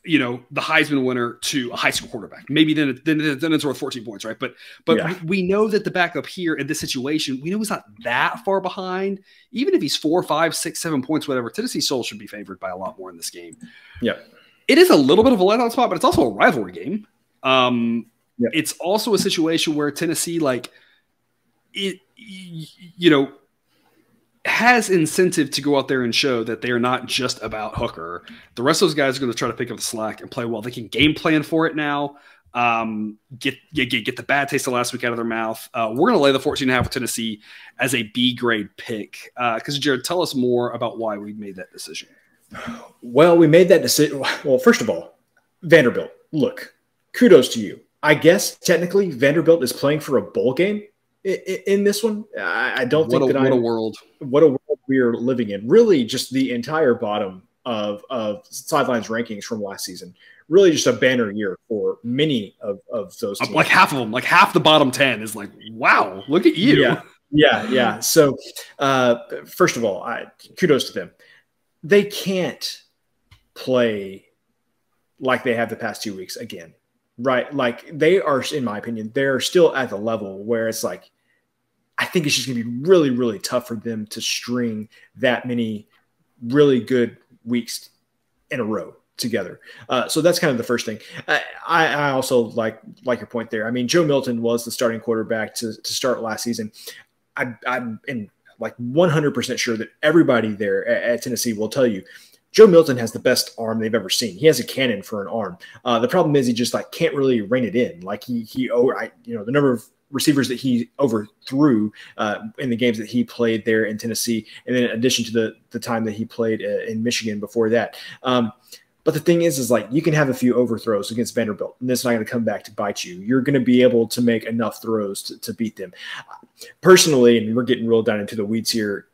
the Heisman winner to a high school quarterback. Maybe then it's worth 14 points, right? But we know that the backup here in this situation, we know he's not that far behind. Even if he's 4, 5, 6, 7 points, whatever, Tennessee Soul should be favored by a lot more in this game. Yeah, it is a little bit of a letdown spot, but it's also a rivalry game. It's also a situation where Tennessee, has incentive to go out there and show that they are not just about Hooker. The rest of those guys are going to try to pick up the slack and play well. They can game plan for it now. Get the bad taste of last week out of their mouth. We're going to lay the 14.5 with Tennessee as a B grade pick. Because Jared, tell us more about why we made that decision. Well, we made that decision. Well, first of all, Vanderbilt. Look, kudos to you. I guess technically Vanderbilt is playing for a bowl game in this one. I don't think that what a world we are living in. Really, just the entire bottom of sidelines rankings from last season. Really just a banner year for many of those teams. Like half of them, like half the bottom 10 is like, wow, look at you. Yeah. So first of all, kudos to them. They can't play like they have the past 2 weeks again, right? Like they are, in my opinion, they're still at the level where it's like, I think it's just going to be really, really tough for them to string that many really good weeks in a row together. So that's kind of the first thing. I also like your point there. I mean, Joe Milton was the starting quarterback to start last season. I'm like 100% sure that everybody there at Tennessee will tell you Joe Milton has the best arm they've ever seen. He has a cannon for an arm. The problem is he just like can't really rein it in. Like the number of receivers that he overthrew in the games that he played there in Tennessee, and then in addition to the time that he played in Michigan before that. But the thing is like you can have a few overthrows against Vanderbilt, and it's not going to come back to bite you. You're going to be able to make enough throws to beat them. Personally, and we're getting real down into the weeds here,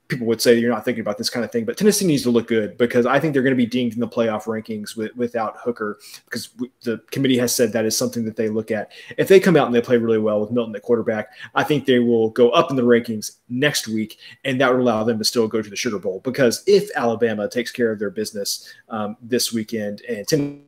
people would say you're not thinking about this kind of thing, but Tennessee needs to look good because I think they're going to be dinged in the playoff rankings without Hooker because the committee has said that is something that they look at. If they come out and they play really well with Milton at quarterback, I think they will go up in the rankings next week, and that would allow them to still go to the Sugar Bowl because if Alabama takes care of their business this weekend and Tennessee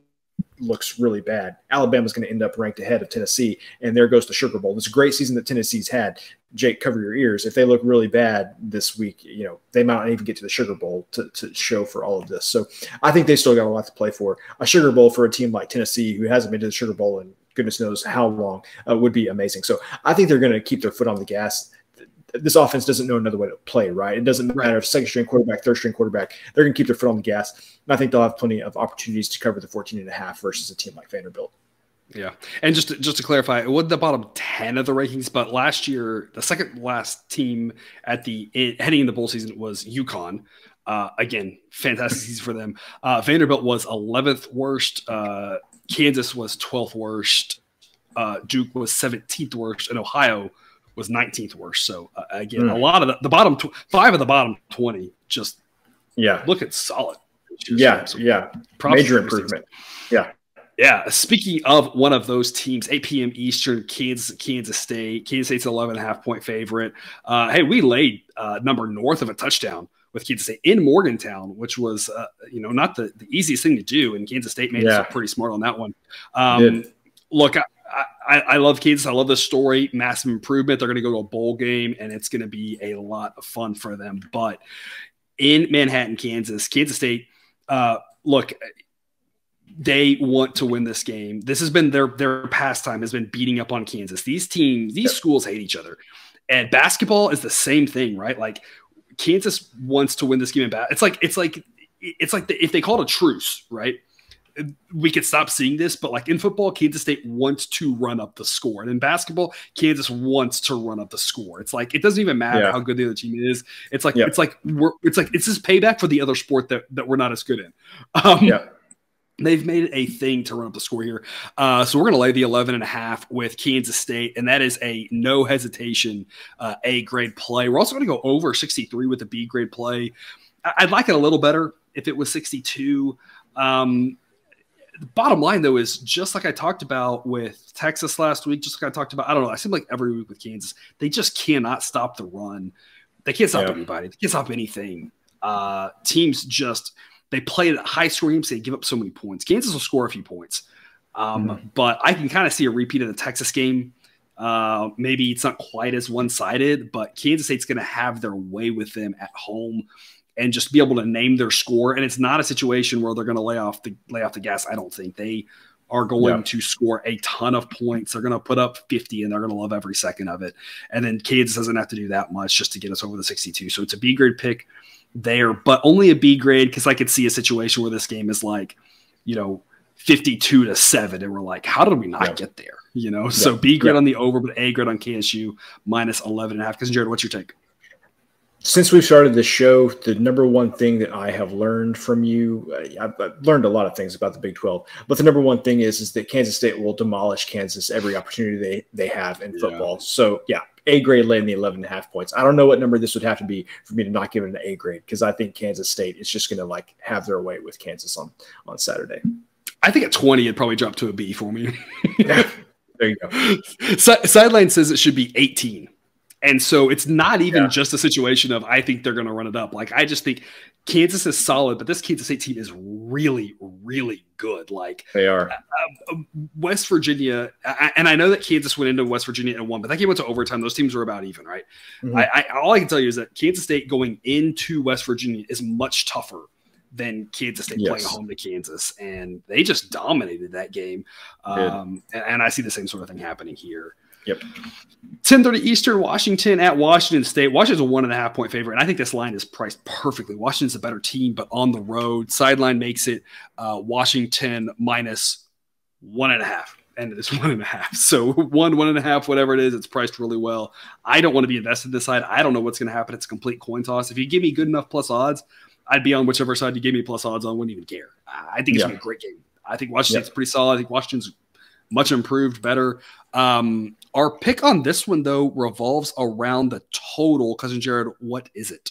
looks really bad, Alabama's going to end up ranked ahead of Tennessee, and there goes the Sugar Bowl. This great season that Tennessee's had. Jake, cover your ears. If they look really bad this week, they might not even get to the Sugar Bowl to show for all of this. So I think they still got a lot to play for. A Sugar Bowl for a team like Tennessee, who hasn't been to the Sugar Bowl in goodness knows how long, would be amazing. So I think they're going to keep their foot on the gas. This offense doesn't know another way to play, right? It doesn't matter if second-string quarterback, third-string quarterback, they're going to keep their foot on the gas. And I think they'll have plenty of opportunities to cover the 14.5 versus a team like Vanderbilt. Yeah. And just to clarify, it wasn't the bottom 10 of the rankings, but last year, the second last team heading into bowl season was UConn. Again, fantastic season for them. Vanderbilt was 11th worst. Kansas was 12th worst. Duke was 17th worst. And Ohio was 19th worst. So again, a lot of the bottom 5 of the bottom 20 just looking solid. Yeah. Major improvement. Yeah. Speaking of one of those teams, 8 p.m. Eastern, Kansas State. Kansas State's 11.5-point favorite. Hey, we laid number north of a touchdown with Kansas State in Morgantown, which was not the easiest thing to do. And Kansas State made us pretty smart on that one. Look, I love Kansas. I love this story. Massive improvement. They're going to go to a bowl game, and it's going to be a lot of fun for them. But in Manhattan, Kansas State, look, they want to win this game. This has been their pastime, has been beating up on Kansas. These schools hate each other. And basketball is the same thing, right? Like Kansas wants to win this game. It's like if they called a truce, right? We could stop seeing this, but like in football, Kansas State wants to run up the score. And in basketball, Kansas wants to run up the score. It's like, it doesn't even matter how good the other team is. It's like, it's this payback for the other sport that we're not as good in. They've made it a thing to run up the score here. So we're going to lay the 11.5 with Kansas State, and that is a no hesitation A grade play. We're also going to go over 63 with a B grade play. I'd like it a little better if it was 62. The bottom line, though, is just like I talked about with Texas last week, just like I talked about, I don't know, I seem like every week with Kansas, they just cannot stop the run. They can't stop anybody. They can't stop anything. Teams just – they play at high scoring games. They give up so many points. Kansas will score a few points. But I can kind of see a repeat of the Texas game. Maybe it's not quite as one-sided, but Kansas State's going to have their way with them at home and just be able to name their score. And it's not a situation where they're going to lay off the gas. I don't think they are going to score a ton of points. They're going to put up 50 and they're going to love every second of it. And then Kansas doesn't have to do that much just to get us over the 62. So it's a B grade pick there, but only a B grade because I could see a situation where this game is like, 52-7, and we're like, how did we not get there? So B grade on the over, but A grade on KSU minus 11.5. Because Jared, what's your take? Since we've started this show, the number one thing that I have learned from you, I've learned a lot of things about the Big 12, but the number one thing is that Kansas State will demolish Kansas every opportunity they have in football. So, yeah, A grade lay in the 11.5 points. I don't know what number this would have to be for me to not give it an A grade, because I think Kansas State is just going to like have their way with Kansas on Saturday. I think at 20, it'd probably drop to a B for me. Yeah, there you go. Sideline says it should be 18. And so it's not even just a situation of I think they're going to run it up. Like, I just think Kansas is solid, but this Kansas State team is really, really good. Like, they are. West Virginia, and I know that Kansas went into West Virginia and won, but that game went to overtime. Those teams were about even, right? Mm-hmm. All I can tell you is that Kansas State going into West Virginia is much tougher than Kansas State playing home to Kansas, and they just dominated that game. And I see the same sort of thing happening here. Yep. 10:30 Eastern, Washington at Washington State. Washington's a 1.5 point favorite, and I think this line is priced perfectly. Washington's a better team, but on the road. Sideline makes it Washington minus 1.5, and it is 1.5. So 1.5, whatever it is, it's priced really well. I don't want to be invested in this side. I don't know what's going to happen. It's a complete coin toss. If you give me good enough plus odds, I'd be on whichever side you give me plus odds on. Wouldn't even care. I think it's going to be a great game. I think Washington's pretty solid. I think Washington's much improved, better. Our pick on this one, though, revolves around the total. Cousin Jared, what is it?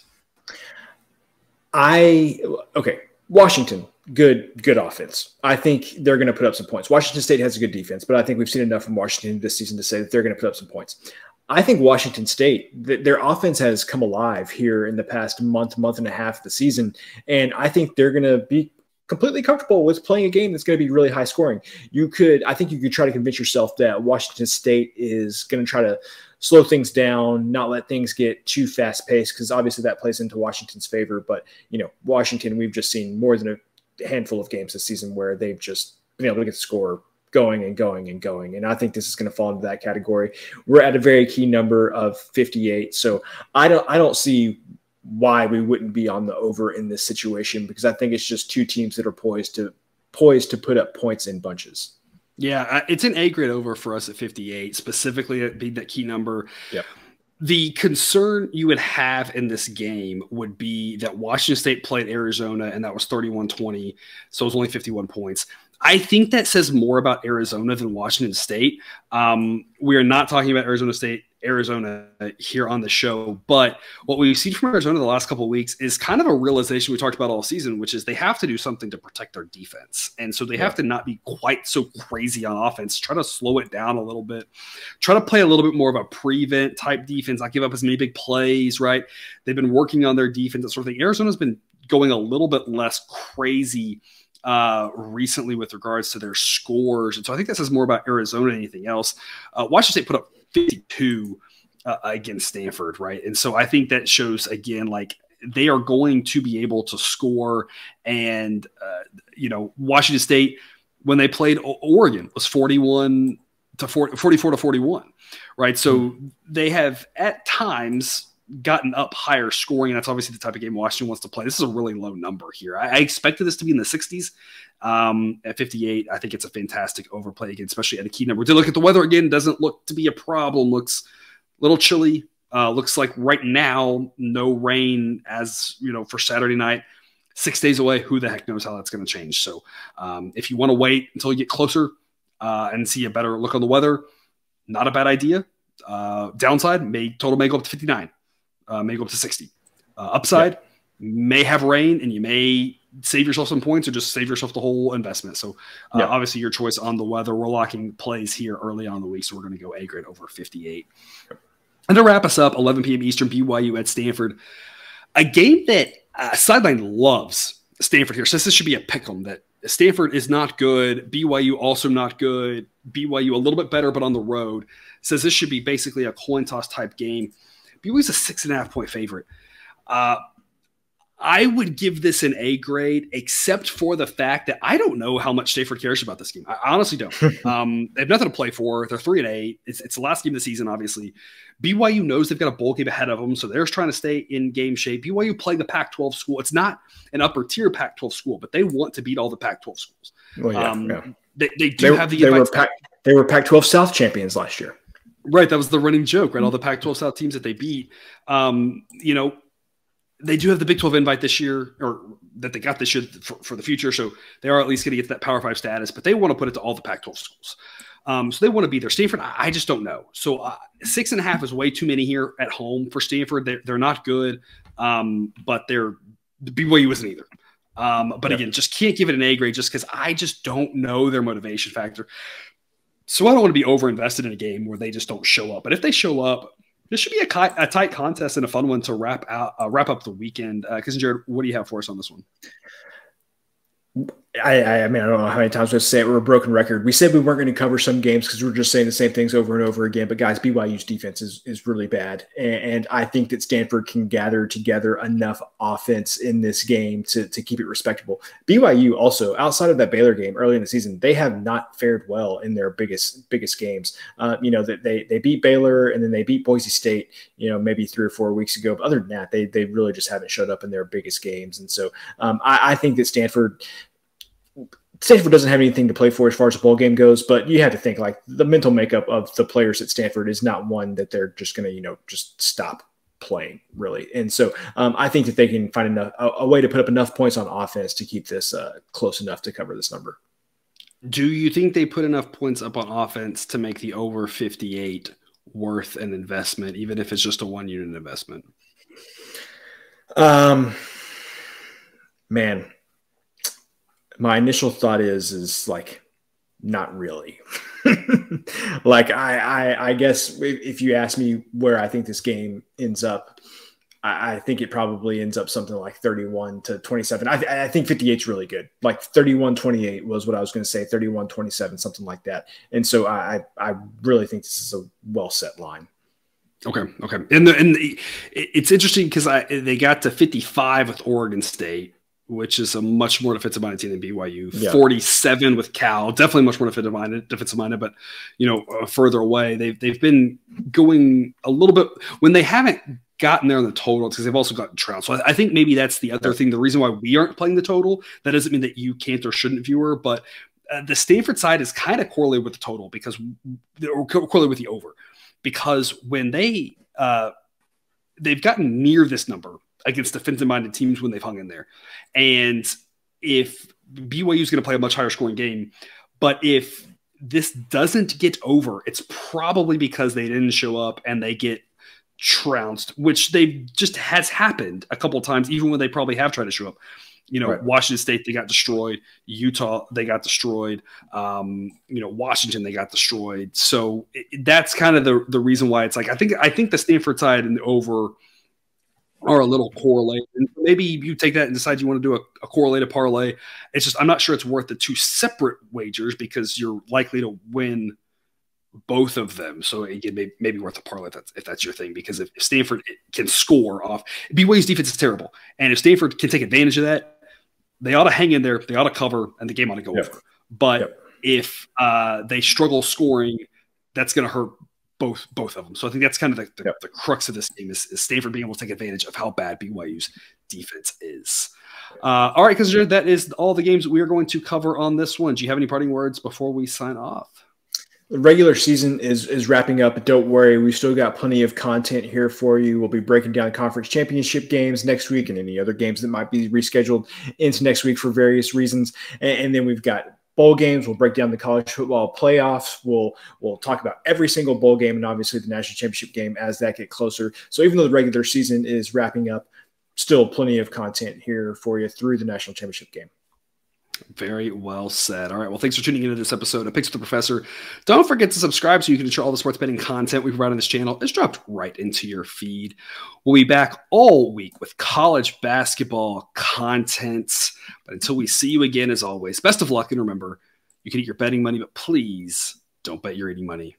Washington, good offense. I think they're going to put up some points. Washington State has a good defense, but I think we've seen enough from Washington this season to say that they're going to put up some points. I think Washington State, their offense has come alive here in the past month and a half of the season, and I think they're going to be completely comfortable with playing a game that's going to be really high scoring. I think you could try to convince yourself that Washington State is going to try to slow things down, not let things get too fast paced, because obviously that plays into Washington's favor. But, Washington, we've just seen more than a handful of games this season where they've just been able to get the score going and going and going. And I think this is going to fall into that category. We're at a very key number of 58. So I don't see why we wouldn't be on the over in this situation, because I think it's just two teams that are poised to put up points in bunches. Yeah, it's an A grade over for us at 58, specifically at being that key number. Yep. The concern you would have in this game would be that Washington State played Arizona, and that was 31-20, so it was only 51 points. I think that says more about Arizona than Washington State. We are not talking about Arizona here on the show, but what we've seen from Arizona the last couple of weeks is kind of a realization we talked about all season, which is they have to do something to protect their defense. And so they have to not be quite so crazy on offense, try to slow it down a little bit, try to play a little bit more of a prevent type defense, not give up as many big plays, right? They've been working on their defense, that sort of thing. Arizona's been going a little bit less crazy recently with regards to their scores. And so I think that says more about Arizona than anything else. Washington State put up 52 against Stanford, right? And so I think that shows, again, like they are going to be able to score. And, Washington State, when they played Oregon, was 44 to 41, right? So they have at times gotten up higher scoring, and that's obviously the type of game Washington wants to play. This is a really low number here. I expected this to be in the 60s. At 58, I think it's a fantastic overplay again, especially at a key number. To look at the weather again, doesn't look to be a problem. Looks a little chilly. Looks like right now, no rain as, for Saturday night. 6 days away. Who the heck knows how that's going to change? So if you want to wait until you get closer and see a better look on the weather, not a bad idea. Downside, total may go up to 59. May go up to 60. Upside, may have rain, and you may save yourself some points or just save yourself the whole investment. So obviously your choice on the weather. We're locking plays here early on in the week, so we're going to go A grade over 58. And to wrap us up, 11 p.m. Eastern, BYU at Stanford. A game that Sideline loves Stanford here. Says this should be a pick 'em, that Stanford is not good. BYU also not good. BYU a little bit better, but on the road. Says this should be basically a coin toss type game. BYU's a 6.5 point favorite. I would give this an A grade, except for the fact that I don't know how much Stanford cares about this game. I honestly don't. They have nothing to play for. They're 3-8. It's the last game of the season, obviously. BYU knows they've got a bowl game ahead of them, so they're just trying to stay in game shape. BYU playing the Pac-12 school. It's not an upper tier Pac-12 school, but they want to beat all the Pac-12 schools. Well, They do have the they were Pac-12 South champions last year. Right, that was the running joke, right? All the Pac-12 South teams that they beat. they do have the Big 12 invite this year, or that they got this year for the future. So they are at least going to get that Power 5 status, but they want to put it to all the Pac-12 schools. So they want to be there. Stanford, I just don't know. So 6.5 is way too many here at home for Stanford. They're not good, but BYU isn't either. But again, just can't give it an A grade just because I just don't know their motivation factor. So I don't want to be over-invested in a game where they just don't show up. But if they show up, this should be a tight contest and a fun one to wrap up the weekend. Jared, what do you have for us on this one? I mean, I don't know how many times we'll say it. We're a broken record. We said we weren't going to cover some games because we're just saying the same things over and over again. But guys, BYU's defense is really bad. And I think that Stanford can gather together enough offense in this game to keep it respectable. BYU also, outside of that Baylor game early in the season, they have not fared well in their biggest games. That they beat Baylor and then they beat Boise State, maybe 3 or 4 weeks ago. But other than that, they really just haven't showed up in their biggest games. And so I think that Stanford doesn't have anything to play for as far as the bowl game goes, but you have to think like the mental makeup of the players at Stanford is not one that they're just going to, just stop playing really. And so I think that they can find a way to put up enough points on offense to keep this close enough to cover this number. Do you think they put enough points up on offense to make the over 58 worth an investment, even if it's just a 1-unit investment? Man, my initial thought is like, not really. Like I guess if you ask me where I think this game ends up, I think it probably ends up something like 31-27. I think 58 is really good. Like 31-28 was what I was going to say, 31-27, something like that. And so I really think this is a well set line. Okay. It's interesting because they got to 55 with Oregon State, which is a much more defensive-minded team than BYU. Yeah. 47 with Cal, definitely much more defensive-minded, but further away. They've been going a little bit when they haven't gotten there on the total because they've also gotten trounced. So I think maybe that's the other thing. The reason why we aren't playing the total, that doesn't mean that you can't or shouldn't viewer, but the Stanford side is kind of correlated with the total or correlated with the over because when they've gotten near this number against defensive-minded teams when they've hung in there. And if BYU is going to play a much higher scoring game, but if this doesn't get over, it's probably because they didn't show up and they get trounced, which has happened a couple of times, even when they probably have tried to show up. Right. Washington State, they got destroyed. Utah, they got destroyed. Washington, they got destroyed. So that's kind of the reason why it's like, I think the Stanford side and the over are a little correlated. And maybe you take that and decide you want to do a correlated parlay. It's just I'm not sure it's worth the 2 separate wagers because you're likely to win both of them. So again, maybe worth a parlay if that's your thing. Because if Stanford can score off BYU's defense is terrible, and if Stanford can take advantage of that, they ought to hang in there. They ought to cover, and the game ought to go over. But if they struggle scoring, that's going to hurt both of them. So I think that's kind of the crux of this game is Stanford being able to take advantage of how bad BYU's defense is. All right, because that is all the games we are going to cover on this one. Do you have any parting words before we sign off? The regular season is wrapping up, but don't worry. We've still got plenty of content here for you. We'll be breaking down conference championship games next week and any other games that might be rescheduled into next week for various reasons. And then we've got bowl games. We'll break down the college football playoffs. We'll talk about every single bowl game and obviously the national championship game as that get closer. So even though the regular season is wrapping up, still plenty of content here for you through the national championship game. Very well said. All right. Well, thanks for tuning into this episode of Picks with the Professor. Don't forget to subscribe so you can ensure all the sports betting content we provide on this channel is dropped right into your feed. We'll be back all week with college basketball content. But until we see you again, as always, best of luck. And remember, you can eat your betting money, but please don't bet your eating money.